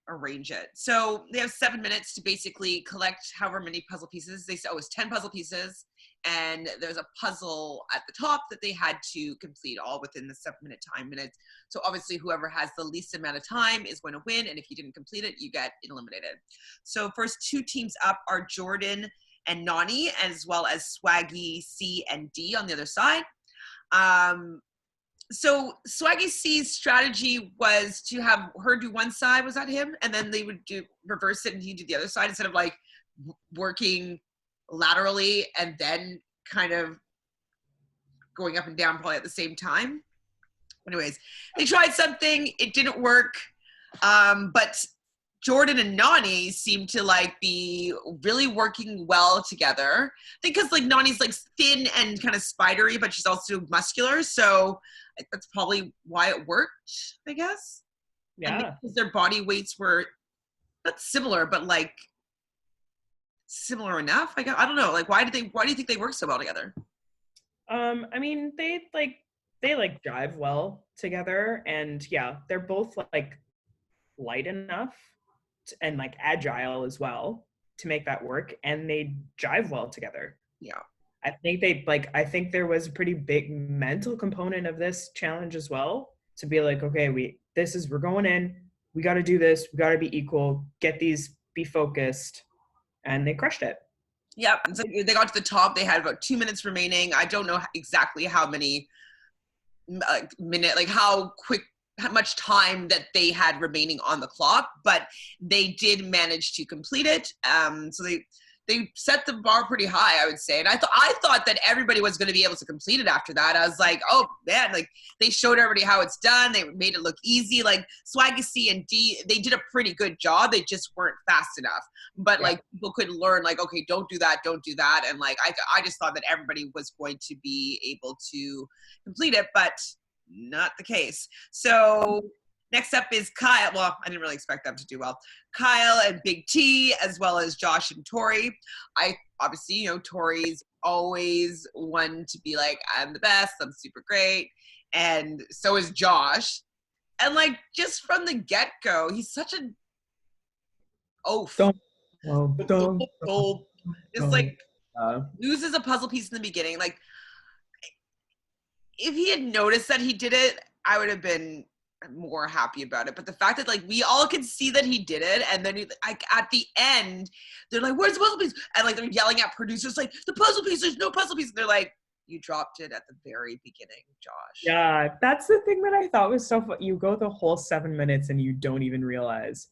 arrange it. So they have 7 minutes to basically collect however many puzzle pieces. They said, oh, it was 10 puzzle pieces. And there's a puzzle at the top that they had to complete all within the 7-minute time limit. So obviously whoever has the least amount of time is going to win. And if you didn't complete it, you get eliminated. So first 2 teams up are Jordan and Nani, as well as Swaggy C and D on the other side. So Swaggy C's strategy was to have her do one side, was that him? And then they would do reverse it and he'd do the other side instead of like working laterally and then kind of going up and down probably at the same time. Anyways, they tried something, it didn't work. But Jordan and Nani seem to like be really working well together. I think because like Nani's like thin and kind of spidery, but she's also muscular. So that's probably why it worked, I guess. Yeah. And because their body weights were not similar, but like similar enough. I don't know. Like, why do you think they work so well together? I mean, they jive well together, and yeah, they're both like light enough and like agile as well to make that work, and they jive well together. Yeah. I think there was a pretty big mental component of this challenge as well, to be like, okay, we're going in, we got to do this, we got to be equal, be focused, and they crushed it. Yep. So they got to the top. They had about 2 minutes remaining. I don't know exactly how many how much time that they had remaining on the clock, but they did manage to complete it. So they set the bar pretty high, I would say. And I thought that everybody was going to be able to complete it after that. I was like, oh man, like they showed everybody how it's done. They made it look easy. Like Swaggy C and D, they did a pretty good job. They just weren't fast enough. But like people could learn like, okay, don't do that. And like, I just thought that everybody was going to be able to complete it, but not the case. So next up is Kyle. Well, I didn't really expect them to do well. Kyle and Big T, as well as Josh and Tori. Obviously, Tori's always one to be like, I'm the best, I'm super great. And so is Josh. And like, just from the get-go, he's such an oaf. It's like, loses a puzzle piece in the beginning. Like, if he had noticed that he did it, I would have been more happy about it. But the fact that like we all could see that he did it, and then like at the end they're like, where's the puzzle piece? And like they're yelling at producers like, the puzzle piece, there's no puzzle piece. And they're like, you dropped it at the very beginning, Josh. Yeah, that's the thing that I thought was so fun. You go the whole 7 minutes and you don't even realize.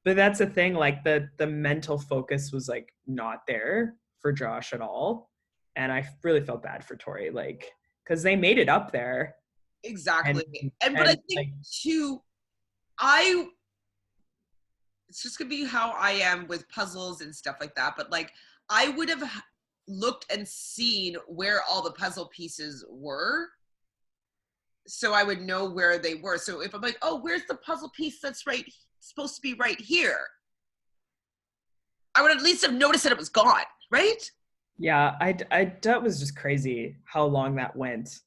But that's the thing, like the mental focus was like not there for Josh at all. And I really felt bad for Tori, like, because they made it up there. Exactly. But I think like, too, it's just gonna be how I am with puzzles and stuff like that. But like, I would have looked and seen where all the puzzle pieces were, so I would know where they were. So if I'm like, oh, where's the puzzle piece that's supposed to be right here, I would at least have noticed that it was gone, right? Yeah, that was just crazy how long that went.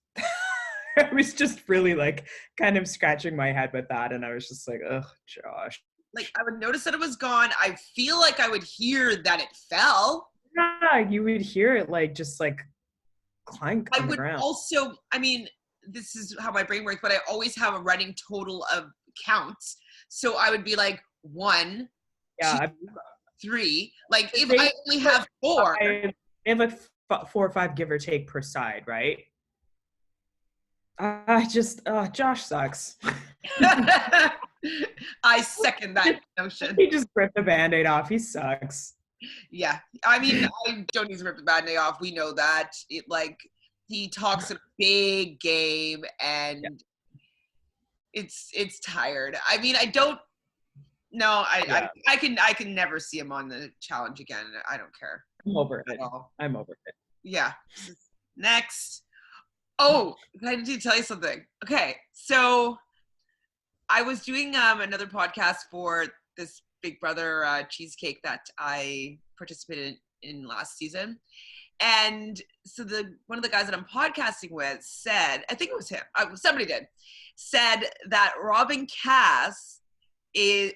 I was just really like kind of scratching my head with that, and I was just like, ugh, Josh. Like, I would notice that it was gone. I feel like I would hear that it fell. Yeah, you would hear it like just like clank on the ground. Also, I mean, this is how my brain works, but I always have a running total of counts. So I would be like 1, 2, 3. Like if I only have 4. They have like 4 or 5 give or take per side, right? Josh sucks. I second that notion. He just ripped the Band-Aid off. He sucks. Yeah. I mean, I don't need to rip the Band-Aid off. We know that. He talks a big game, and it's tired. I mean, I can never see him on the challenge again. I don't care. I'm over it. I'm over it. Yeah. Next. Oh, I need to tell you something. Okay, so I was doing another podcast for this Big Brother cheesecake that I participated in last season. And so one of the guys that I'm podcasting with said, I think it was him, somebody said that Robin Cass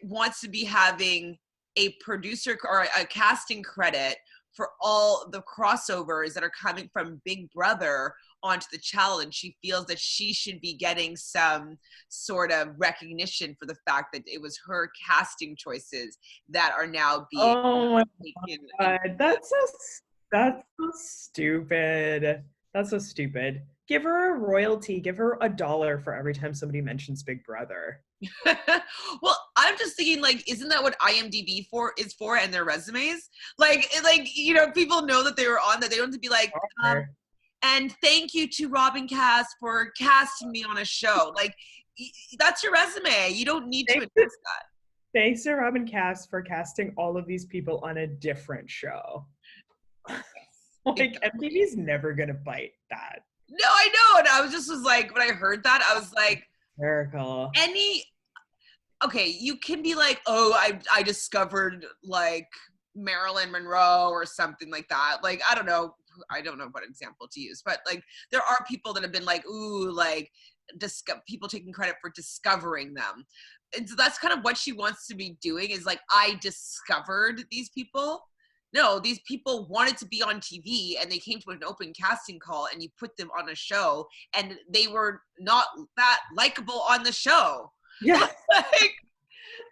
wants to be having a producer or a casting credit for all the crossovers that are coming from Big Brother onto the challenge. She feels that she should be getting some sort of recognition for the fact that it was her casting choices that are now being taken. God, that's so stupid. That's so stupid. Give her a royalty. Give her $1 for every time somebody mentions Big Brother. Well, I'm just thinking, like, isn't that what IMDb is for, and their resumes? Like, people know that they were on that. They don't have to be like, and thank you to Robin Cass for casting me on a show. Like, that's your resume. You don't need to announce that. Thanks to Robin Cass for casting all of these people on a different show. Like, MTV's never gonna bite that. No, I know. And I was like, when I heard that, I was like, miracle. Okay, you can be like, oh, I discovered like Marilyn Monroe or something like that. Like, I don't know what example to use, but like there are people that have been like, ooh, like people taking credit for discovering them. And so that's kind of what she wants to be doing, is like, I discovered these people. No, these people wanted to be on TV and they came to an open casting call and you put them on a show and they were not that likable on the show. Yeah.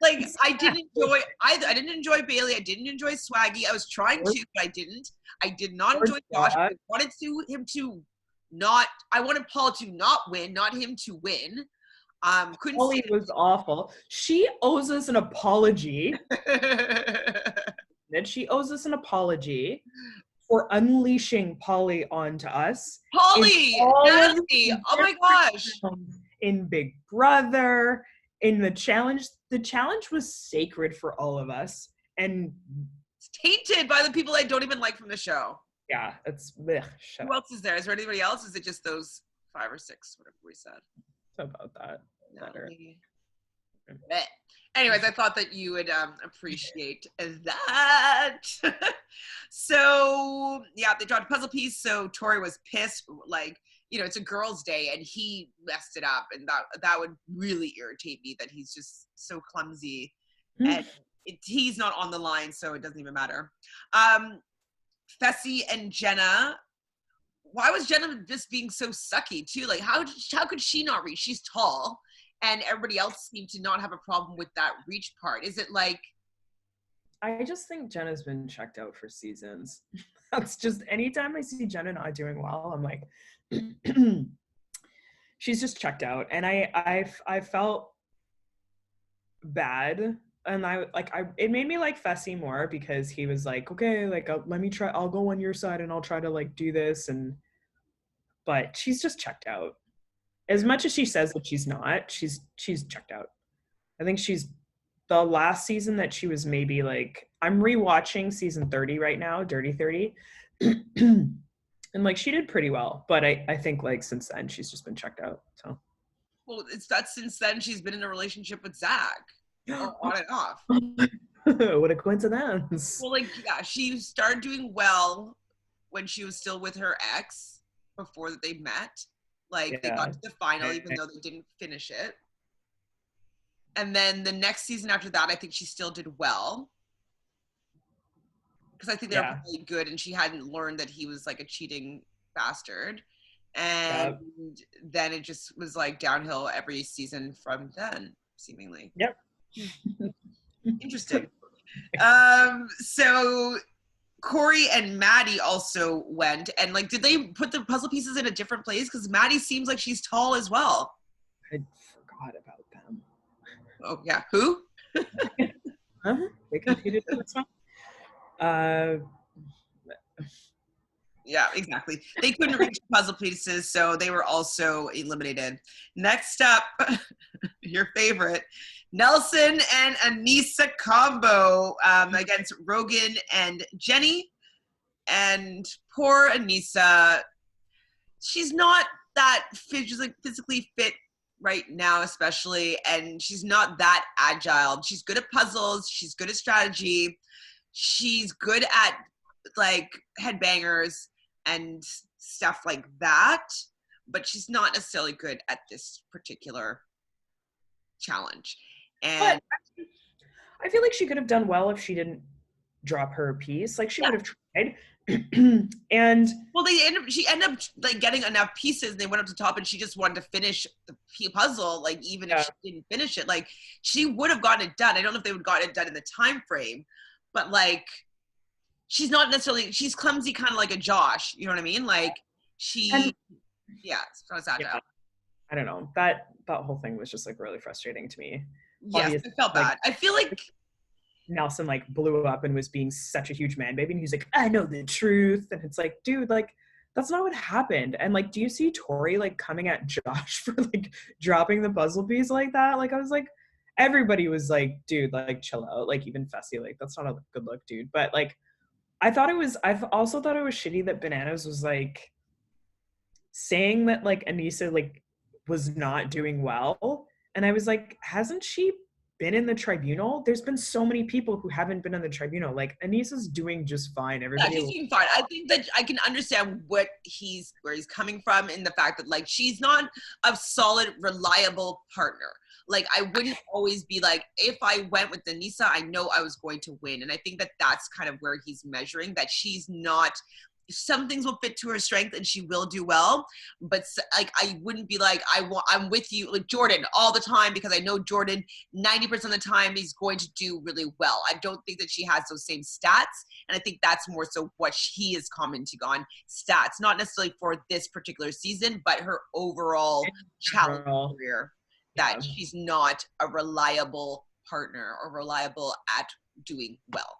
like I didn't enjoy either. I didn't enjoy Bailey. I didn't enjoy Swaggy. I was trying to, but I didn't. I did not enjoy Josh. I wanted I wanted Paul to not win, not him to win. Polly was awful. She owes us an apology. That she owes us an apology for unleashing Polly onto us. Polly, Natalie, oh my gosh. In Big Brother, in the challenge was sacred for all of us. And it's tainted by the people I don't even like from the show. Yeah, it's who else is there? Is there anybody else? Is it just those 5 or 6, whatever we said? How about that? Anyways, I thought that you would appreciate that. So yeah, they dropped a puzzle piece. So Tori was pissed, like, it's a girl's day and he messed it up, and that would really irritate me, that he's just so clumsy. And he's not on the line, so it doesn't even matter. Fessy and Jenna. Why was Jenna just being so sucky too? Like, how could she not reach? She's tall, and everybody else seemed to not have a problem with that reach part. Is it like? I just think Jenna's been checked out for seasons. That's just, anytime I see Jenna not doing well, I'm like, she's just checked out. And I felt bad. And it made me like Fessy more, because he was like, okay, like, let me try, I'll go on your side and I'll try to like do this. But she's just checked out. As much as she says that she's not, she's checked out. I think she's, the last season that she was maybe like, I'm rewatching season 30 right now, Dirty 30. And like, she did pretty well, but I think like since then she's just been checked out. So. Well, it's that since then she's been in a relationship with Zach. On and off. What a coincidence. Well, like, yeah, she started doing well when she was still with her ex before they met. Like, they got to the final, even though they didn't finish it. And then the next season after that, I think she still did well. Because I think they were really good, and she hadn't learned that he was like a cheating bastard. And then it just was like downhill every season from then, seemingly. Yep. Interesting. So Corey and Maddie also went, and like, did they put the puzzle pieces in a different place? Because Maddie seems like she's tall as well. I forgot about them. Oh yeah, who? They competed in this one. Yeah, exactly. They couldn't reach the puzzle pieces, so they were also eliminated. Next up, your favorite, Nelson and Anissa combo against Rogan and Jenny. And poor Anissa, she's not that physically fit right now, especially, and she's not that agile. She's good at puzzles. She's good at strategy. She's good at like headbangers and stuff like that, but she's not necessarily good at this particular challenge. And But I feel like she could have done well if she didn't drop her piece. Like she yeah, would have tried. And well, she ended up like getting enough pieces and they went up to top and she just wanted to finish the puzzle. Like even if yeah. she didn't finish it, like she would have gotten it done. I don't know if they would have gotten it done in the time frame, but like she's not necessarily, she's clumsy kind of like a Josh, you know what I mean? Like And yeah, it's not as agile. yeah, I don't know. That whole thing was just like really frustrating to me. Yes, Obviously, I felt like bad. I feel like Nelson like blew up and was being such a huge man baby and he's like, I know the truth. And it's like, dude, like that's not what happened. And like, do you see Tori like coming at Josh for like dropping the puzzle piece like that? Like I was like, everybody was like, dude, like chill out. Like even Fessy, like that's not a good look, dude. But like I've also thought it was shitty that Bananas was like saying that like Anissa like was not doing well. And I was like, hasn't she been in the tribunal? There's been so many people who haven't been in the tribunal. Like Anissa's doing just fine. yeah, Everybody she's doing fine. I think that I can understand where he's coming from in the fact that like she's not a solid, reliable partner. Like I wouldn't always be like, if I went with Anissa, I know I was going to win. And I think that that's kind of where he's measuring that she's not. Some things will fit to her strength and she will do well, but like I wouldn't be like I'm with you like Jordan all the time because I know Jordan 90% of the time he's going to do really well. I don't think that she has those same stats, and I think that's more so what he is commenting on, stats, not necessarily for this particular season, but her overall challenge career, that yeah, she's not a reliable partner or reliable at doing well,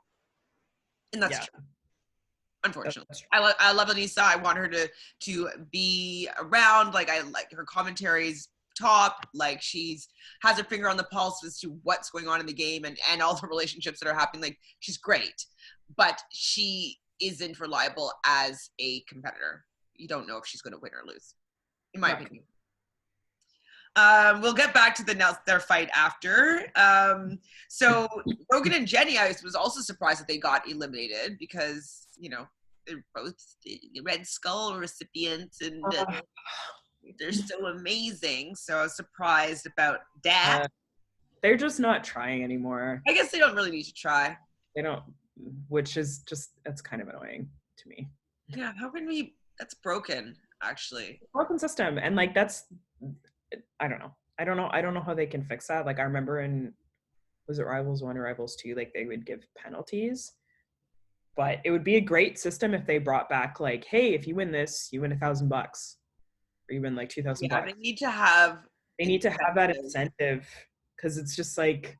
and that's yeah, true. Unfortunately, that's true. I love Anissa. I want her to be around. Like I like her commentaries top. Like she's has her finger on the pulse as to what's going on in the game and all the relationships that are happening. Like she's great, but she isn't reliable as a competitor. You don't know if she's going to win or lose, in my opinion. We'll get back to their fight after. So Rogan and Jenny, I was also surprised that they got eliminated because, you know, they're both the Red Skull recipients and they're so amazing. So I was surprised about that. They're just not trying anymore. I guess they don't really need to try. They don't, which is just, that's kind of annoying to me. Yeah, how can that's broken, actually. Broken system. And like, that's, I don't know. I don't know how they can fix that. Like I remember was it Rivals 1 or Rivals 2, like they would give penalties. But it would be a great system if they brought back like, hey, if you win this, you win $1,000 or you win like $2,000. Yeah, they need to have that incentive because it's just like,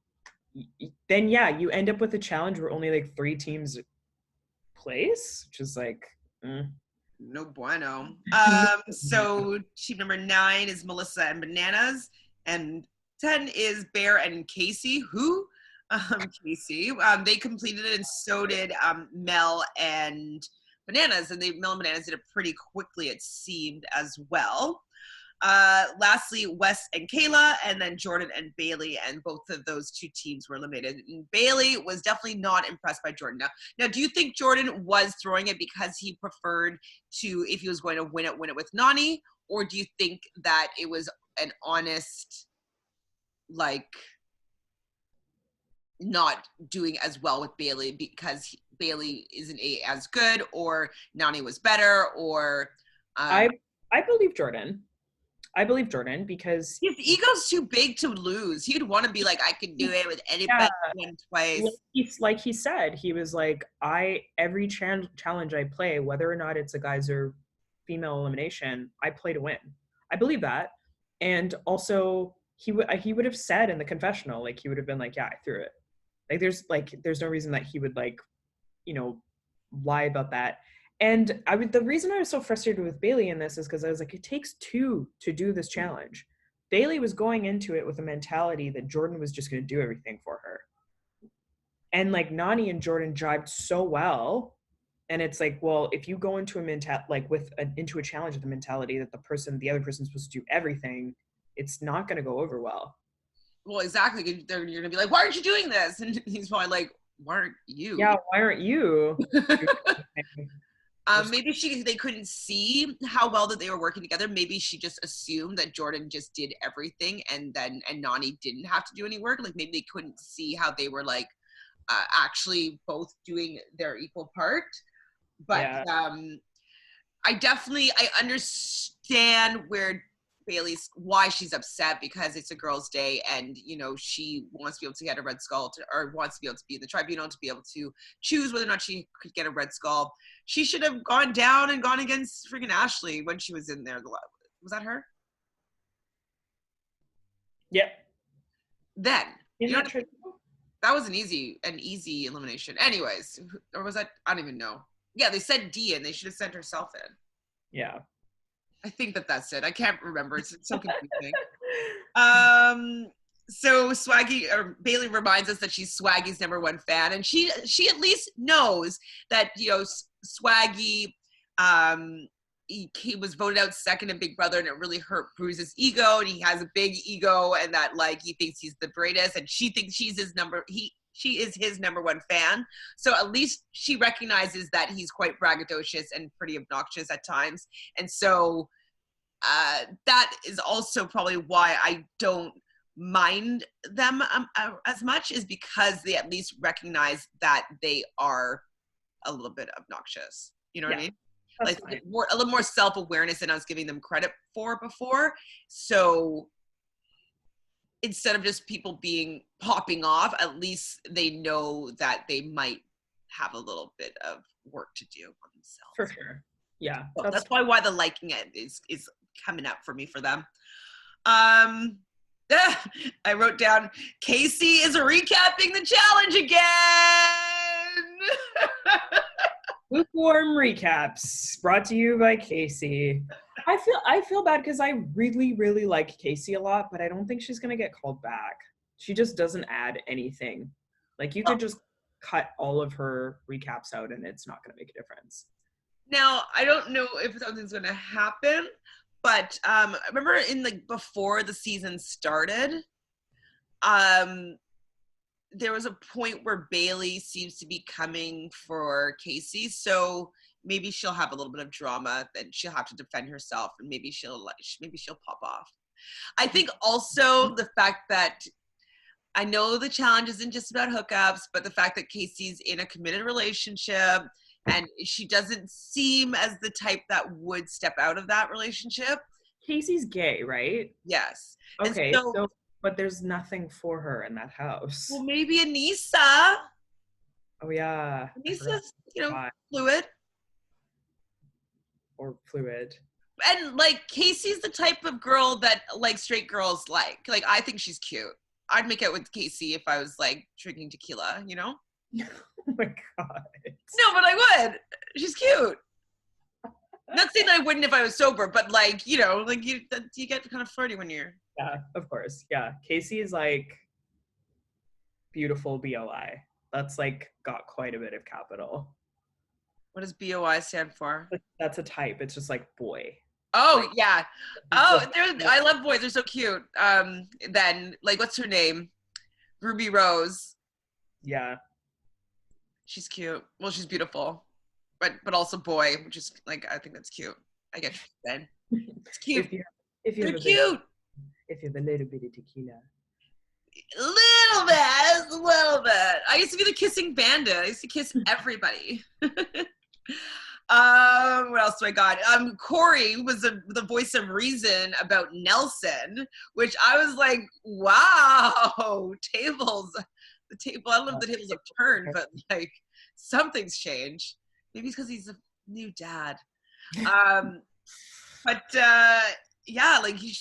then yeah, you end up with a challenge where only like 3 teams place, which is like, no bueno. So team number 9 is Melissa and Bananas, and 10 is Bear and Casey. Who? Casey. They completed it, and so did Mel and Bananas, and Mel and Bananas did it pretty quickly, it seemed, as well. Lastly, Wes and Kayla, and then Jordan and Bailey, and both of those 2 teams were eliminated. And Bailey was definitely not impressed by Jordan. Now, do you think Jordan was throwing it because he preferred to, if he was going to win it with Nany, or do you think that it was an honest, like, not doing as well with Bailey because Bailey isn't as good, or Nany was better, or I believe Jordan. I believe Jordan because his ego's too big to lose. He'd want to be like, I could do it with anybody twice. Like he said, he was like, every challenge I play, whether or not it's a guys or female elimination, I play to win. I believe that. And also he would have said in the confessional, like he would have been like, yeah, I threw it. Like there's no reason that he would like, you know, lie about that. And the reason I was so frustrated with Bailey in this is because I was like, it takes 2 to do this challenge. Bailey was going into it with a mentality that Jordan was just going to do everything for her. And like Nany and Jordan jibed so well. And it's like, well, if you go into into a challenge with the mentality that the other person's supposed to do everything, it's not going to go over well. Well, exactly. You're going to be like, why aren't you doing this? And he's probably like, why aren't you? Yeah, why aren't you? Maybe they couldn't see how well that they were working together. Maybe she just assumed that Jordan just did everything and Nany didn't have to do any work. Like maybe they couldn't see how they were like actually both doing their equal part. But I understand why she's upset, because it's a girl's day and, you know, she wants to be able to get a red skull or wants to be able to be in the tribunal to be able to choose whether or not she could get a red skull. She should have gone down and gone against freaking Ashley when she was in there. Was that her? Yep. Then. That was an easy elimination. Anyways, or was that? I don't even know. Yeah, they said D and they should have sent herself in. Yeah. I think that's it. I can't remember. It's so confusing. So Swaggy or Bailey reminds us that she's Swaggy's #1 fan, and she at least knows that, you know, Swaggy he was voted out second in Big Brother, and it really hurt Bruce's ego, and he has a big ego, and that like he thinks he's the greatest, and she thinks she is his #1 fan. So at least she recognizes that he's quite braggadocious and pretty obnoxious at times. And so that is also probably why I don't mind them as much, is because they at least recognize that they are a little bit obnoxious. You know what I mean? Like a little more self-awareness than I was giving them credit for before. So instead of just people popping off, at least they know that they might have a little bit of work to do on themselves. For sure. Yeah. So that's why the liking it is coming up for me for them. I wrote down, Casey is recapping the challenge again. Lukewarm recaps brought to you by Casey. I feel bad because I really, really like Casey a lot, but I don't think she's gonna get called back. She just doesn't add anything. Like you could just cut all of her recaps out and it's not gonna make a difference. Now, I don't know if something's gonna happen, but remember before the season started, there was a point where Bailey seems to be coming for Casey, so maybe she'll have a little bit of drama, and she'll have to defend herself, and maybe she'll pop off. I think also the fact that I know the challenge isn't just about hookups, but the fact that Casey's in a committed relationship and she doesn't seem as the type that would step out of that relationship. Casey's gay, right? Yes. Okay, but there's nothing for her in that house. Well, maybe Anissa. Oh yeah. Anissa's, fluid. Or fluid. And like Casey's the type of girl that like straight girls like. Like I think she's cute. I'd make out with Casey if I was like drinking tequila, you know? Oh my god. No, but I would. She's cute. Not saying that I wouldn't if I was sober, but like, you know, like you get kind of flirty when you're. Yeah, of course. Yeah. Casey is like beautiful BOI. That's like got quite a bit of capital. What does BOI stand for? That's a type. It's just like boy. Oh, like, yeah. Oh, I love boys. They're so cute. Then, like, what's her name? Ruby Rose. Yeah. She's cute. Well, she's beautiful. But also boy, which is, like, I think that's cute. I get you then. It's cute. They're cute. If you have a little bit of tequila. A little bit. I used to be the kissing bandit. I used to kiss everybody. What else do I got? Corey was the voice of reason about Nelson, which I was like, wow, tables. The table. I don't know if the tables have turned, but like something's changed. Maybe it's because he's a new dad. But yeah, like he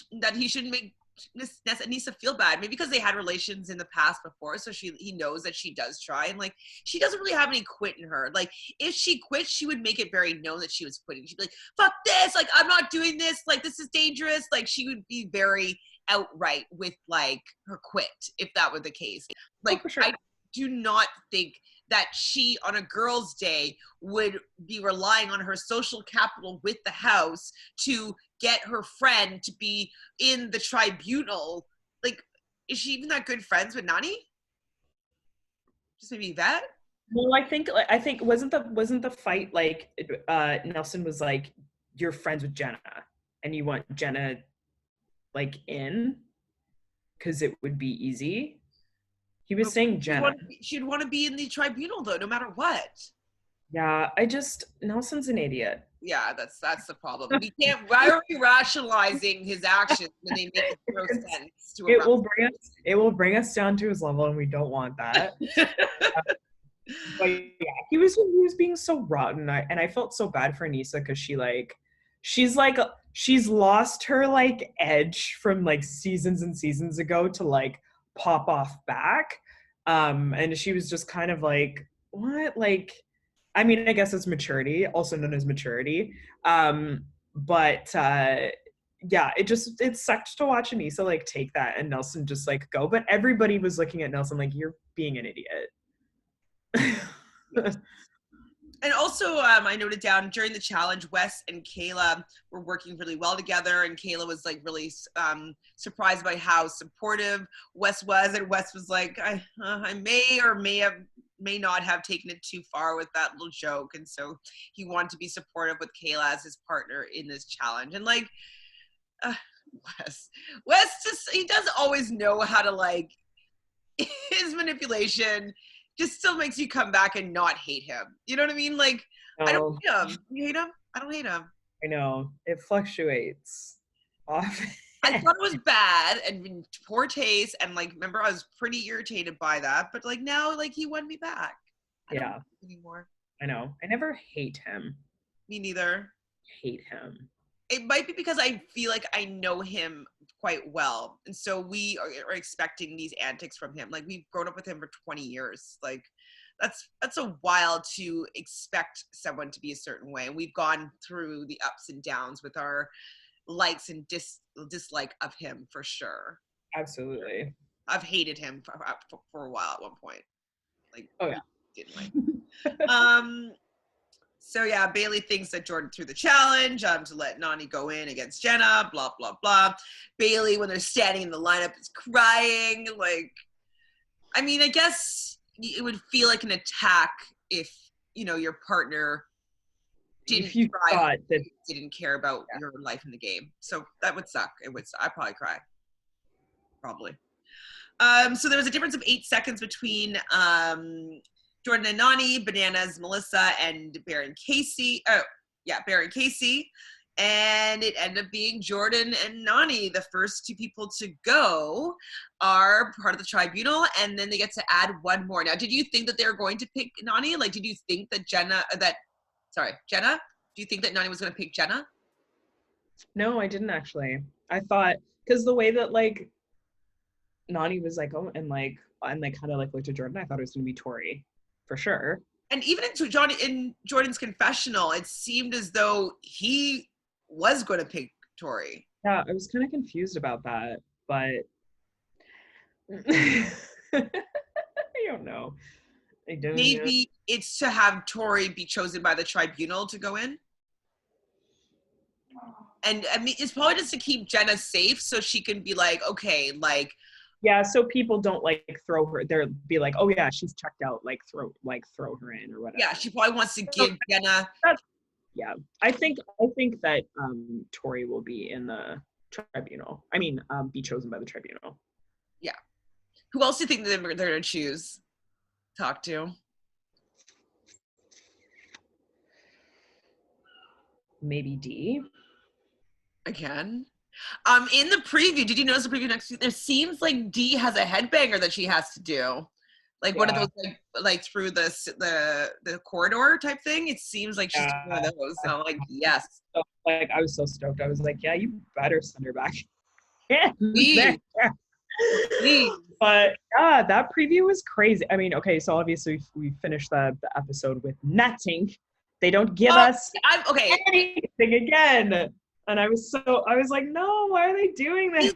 shouldn't make Anissa feel bad. Maybe because they had relations in the past before, so he knows that she does try, and like she doesn't really have any quit in her. Like if she quit, she would make it very known that she was quitting. She'd be like, "Fuck this! Like I'm not doing this. Like this is dangerous." Like she would be very outright with like her quit if that were the case. Like for sure. I do not think that she on a girl's day would be relying on her social capital with the house to get her friend to be in the tribunal. Like, is she even that good friends with Nany? Just maybe that? Well, I think wasn't the fight like Nelson was like, you're friends with Jenna and you want Jenna like in because it would be easy. He was But saying Jenna. she'd want to be in the tribunal though, no matter what. Yeah, Nelson's an idiot. Yeah, that's the problem. We can't. Why are we rationalizing his actions when they make no sense to a It will bring us down to his level, and we don't want that. But yeah, he was being so rotten, and I felt so bad for Nisa because she's lost her like edge from like seasons and seasons ago to like pop off back, and she was just kind of like, what, like, I mean, I guess it's maturity, also known as maturity, but yeah, it sucked to watch Anissa like take that and Nelson just like go, but everybody was looking at Nelson like, you're being an idiot. Yes. And also, I noted down during the challenge, Wes and Kayla were working really well together, and Kayla was like really surprised by how supportive Wes was, and Wes was like, I may not have taken it too far with that little joke, and so he wanted to be supportive with Kayla as his partner in this challenge, and like, uh, Wes just he doesn't always know how to like his manipulation just still makes you come back and not hate him. You know what I mean? Like, I don't hate him. You hate him? I don't hate him. I know. It fluctuates often. I thought it was bad and poor taste, and like, remember, I was pretty irritated by that. But like now, like he won me back. I don't hate him anymore. I know. I never hate him. Me neither. Hate him. It might be because I feel like I know him quite well, and so we are expecting these antics from him. Like we've grown up with him for 20 years. Like that's a while to expect someone to be a certain way. And we've gone through the ups and downs with our likes and dislike of him for sure. Absolutely. I've hated him for a while at one point. Like, oh yeah, didn't like. So yeah, Bailey thinks that Jordan threw the challenge to let Nany go in against Jenna, blah, blah, blah. Bailey, when they're standing in the lineup, is crying. Like, I mean, I guess it would feel like an attack if, you know, your partner didn't didn't care about your life in the game. So that would suck. I'd probably cry. Probably. So there was a difference of 8 seconds between Jordan and Nany, Bananas, Melissa, and Baron Casey. Baron Casey. And it ended up being Jordan and Nany. The first two people to go are part of the tribunal, and then they get to add one more. Now, did you think that they were going to pick Nany? Like, did you think that Jenna? Do you think that Nany was going to pick Jenna? No, I didn't actually. I thought, because the way that like Nany was like, oh, and kind of like looked at Jordan, I thought it was going to be Tori. For sure. And even in Jordan's confessional, it seemed as though he was going to pick Tori. Yeah, I was kind of confused about that, but I don't know. Maybe it's to have Tori be chosen by the tribunal to go in. And I mean, it's probably just to keep Jenna safe so she can be like, okay, like, yeah, so people don't like throw her. They'll be like, "Oh yeah, she's checked out. Like throw her in or whatever." Yeah, she probably wants to give Jenna. Yeah, I think that Tori will be in the tribunal. I mean, be chosen by the tribunal. Yeah. Who else do you think they're going to choose? Talk to. Maybe D. Again. In the preview, did you notice the preview next week? There seems like Dee has a headbanger that she has to do, like one of those like through the corridor type thing. It seems like she's doing one of those. So I'm like, yes. So, like I was so stoked. I was like, yeah, you better send her back. Please. But yeah, that preview was crazy. I mean, okay, so obviously we finished the episode with nothing. They don't give us anything again. And I was like, no, why are they doing this?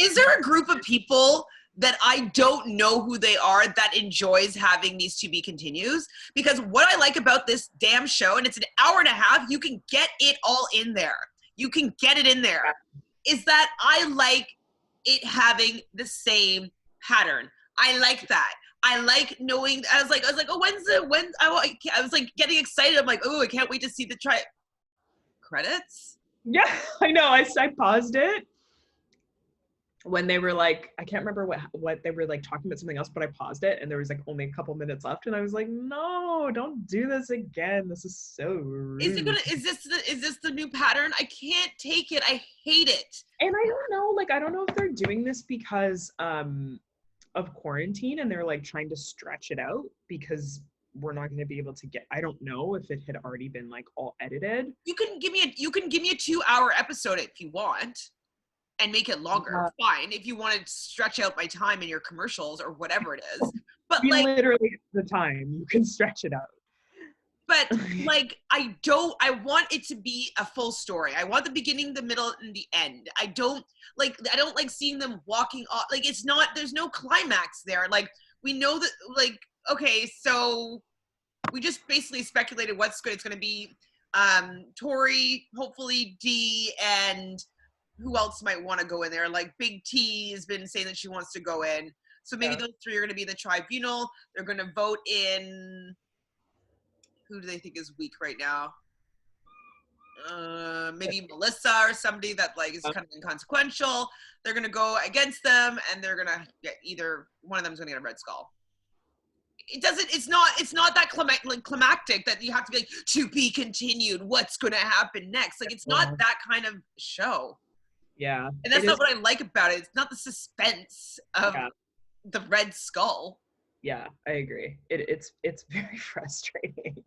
Is there a group of people that I don't know who they are that enjoys having these to be continues? Because what I like about this damn show, and it's an hour and a half, you can get it all in there. You can get it in there. Is that I like it having the same pattern. I like that. I like knowing. I was like, oh, I was like getting excited. I'm like, oh, I can't wait to see the credits. Yeah, I know. I paused it when they were like, I can't remember what they were like talking about something else, but I paused it and there was like only a couple minutes left, and I was like, no, don't do this again. This is so rude. Is this the new pattern? I can't take it. I hate it. And I don't know, like, I don't know if they're doing this because of quarantine and they're like trying to stretch it out because we're not going to be able to get, I don't know if it had already been like all edited. You can give me a 2-hour episode if you want and make it longer. Fine. If you want to stretch out my time in your commercials or whatever it is. But like literally the time you can stretch it out. But like I want it to be a full story. I want the beginning, the middle, and the end. I don't like seeing them walking off. Like there's no climax there. Like we know that, like, okay, so we just basically speculated it's going to be. Tori, hopefully Dee, and who else might want to go in there? Like Big T has been saying that she wants to go in. So maybe those three are going to be the tribunal. They're going to vote in. Who do they think is weak right now? Maybe Melissa or somebody that like is kind of inconsequential. They're gonna go against them, and they're gonna get either one of them's gonna get a red skull. It's not that climactic that you have to be like, to be continued. What's gonna happen next? Like it's not that kind of show. Yeah, and that's not what I like about it. It's not the suspense of the red skull. Yeah, I agree. It's very frustrating,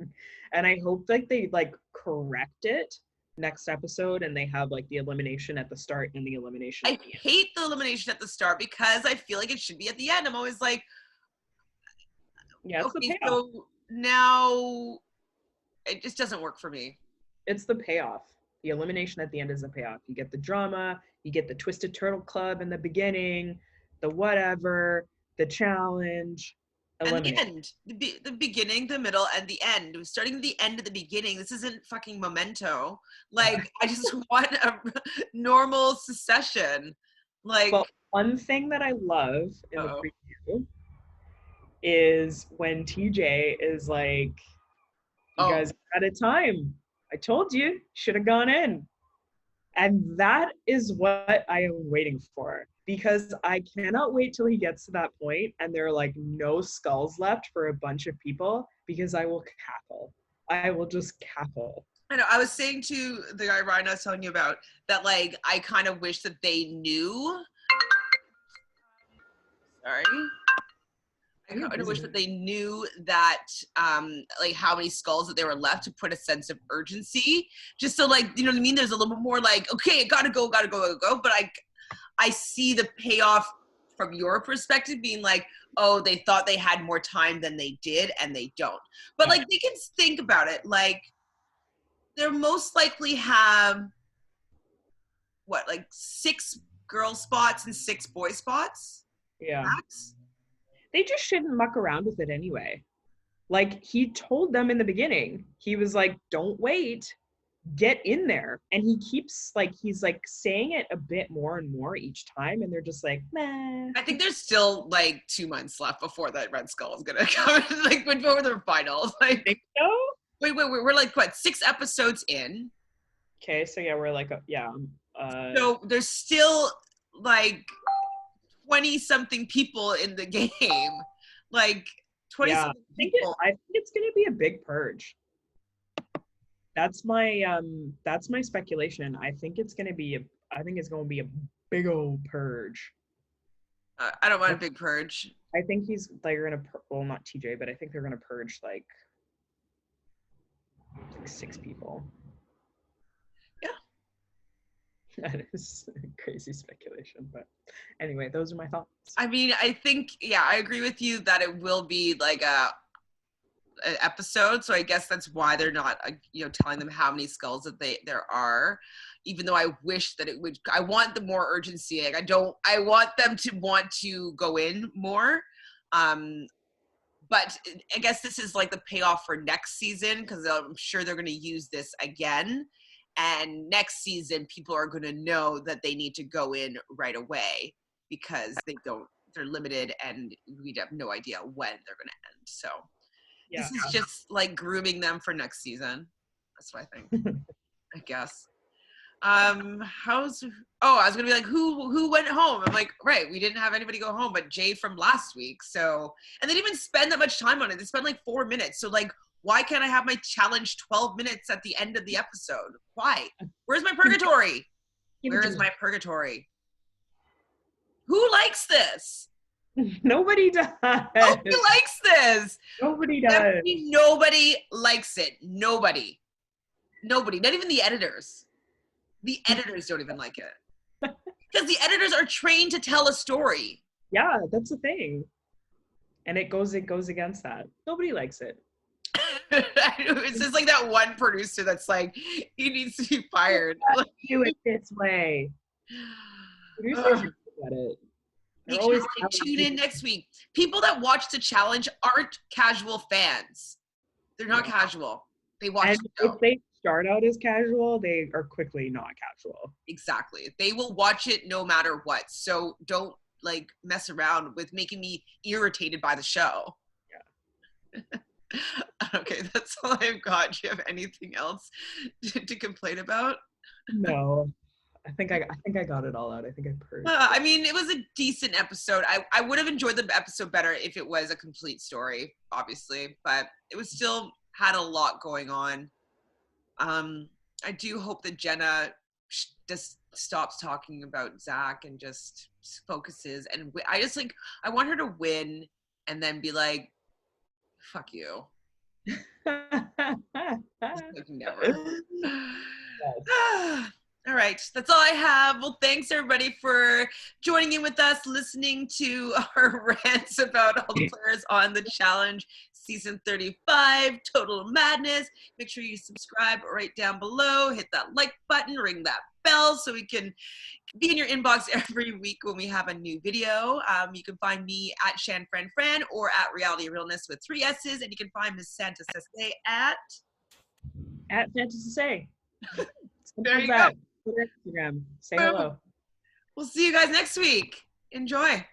and I hope like they like correct it next episode and they have like the elimination at the start and the elimination at the end. I hate the elimination at the start because I feel like it should be at the end. I'm always like, yeah, it's okay, the payoff. so now it just doesn't work for me. It's the payoff. The elimination at the end is the payoff. You get the drama, you get the Twisted Turtle Club in the beginning, the whatever, the challenge. And the end, the beginning, the middle, and the end. Starting at the end of the beginning. This isn't fucking Memento. Like, I just want a normal succession. Like, well, one thing that I love in the preview is when TJ is like, you guys are out of time. I told you, should have gone in. And that is what I am waiting for, because I cannot wait till he gets to that point and there are like no skulls left for a bunch of people, because I will cackle. I will just cackle. I know. I was saying to the guy Ryan I was telling you about that, like, I kind of wish that they knew. Sorry. I kind of wish that they knew that, like, how many skulls that they were left, to put a sense of urgency. Just so, like, you know what I mean? There's a little bit more like, okay, gotta go. But I see the payoff from your perspective being like, oh, they thought they had more time than they did, and they don't. But, like, they can think about it. Like, they'll most likely have, what, like 6 girl spots and 6 boy spots? Yeah. Max? They just shouldn't muck around with it anyway. Like, he told them in the beginning, he was like, don't wait, get in there. And he keeps like, he's like saying it a bit more and more each time, and they're just like, nah. I think there's still like 2 months left before that red skull is gonna come, like before the finals. Like, think so? Wait, we're like what, 6 episodes in? Okay, so yeah, we're like, so there's still like 20-something people in the game, like 20-something people. I think it's gonna be a big purge. That's my speculation. I think it's gonna be a big old purge. I don't want a big purge. I think they're gonna, well, not TJ, but I think they're gonna purge like 6 people. Yeah. That is crazy speculation, but anyway, those are my thoughts. I mean, I think, yeah, I agree with you that it will be like an episode, so I guess that's why they're not, telling them how many skulls that there are, even though I wish that it would. I want the more urgency. Like, I want them to want to go in more, but I guess this is like the payoff for next season, because I'm sure they're going to use this again. And next season, people are going to know that they need to go in right away, because they don't they're limited and we have no idea when they're going to end. So Yeah. this is just like grooming them for next season. That's what I think. I guess. I was gonna be like, who went home? I'm like, right, we didn't have anybody go home but Jay from last week. So, and they didn't even spend that much time on it. They spent like 4 minutes. So like, why can't I have my challenge 12 minutes at the end of the episode? Why? Where's my purgatory? Where is my purgatory? Who likes this? Nobody does. Nobody likes this. Nobody does. Nobody likes it. Nobody. Not even the editors. The editors don't even like it. Because the editors are trained to tell a story. Yeah, that's the thing. And it goes against that. Nobody likes it. It's just like that one producer that's like, he needs to be fired. Do it this way. Producers are good at it. Make sure to tune in next week. People that watch the challenge aren't casual fans. They're not casual. They watch the show. If they start out as casual, they are quickly not casual. Exactly. They will watch it no matter what. So don't like mess around with making me irritated by the show. Yeah. Okay, that's all I've got. Do you have anything else to complain about? No. I think I got it all out. I think I purged. I mean, it was a decent episode. I would have enjoyed the episode better if it was a complete story, obviously, but it was still had a lot going on. I do hope that Jenna just stops talking about Zach and just focuses. And I want her to win and then be like, fuck you. Like never. Yes. All right, that's all I have. Well, thanks everybody for joining in with us, listening to our rants about all the players on the challenge season 35, Total Madness. Make sure you subscribe right down below, hit that like button, ring that bell so we can be in your inbox every week when we have a new video. You can find me at ShanFranFran or at Reality Realness with 3 S's, and you can find Miss Fanta Sesay at Fanta Sesay. There you go. Instagram. Say hello. We'll see you guys next week. Enjoy.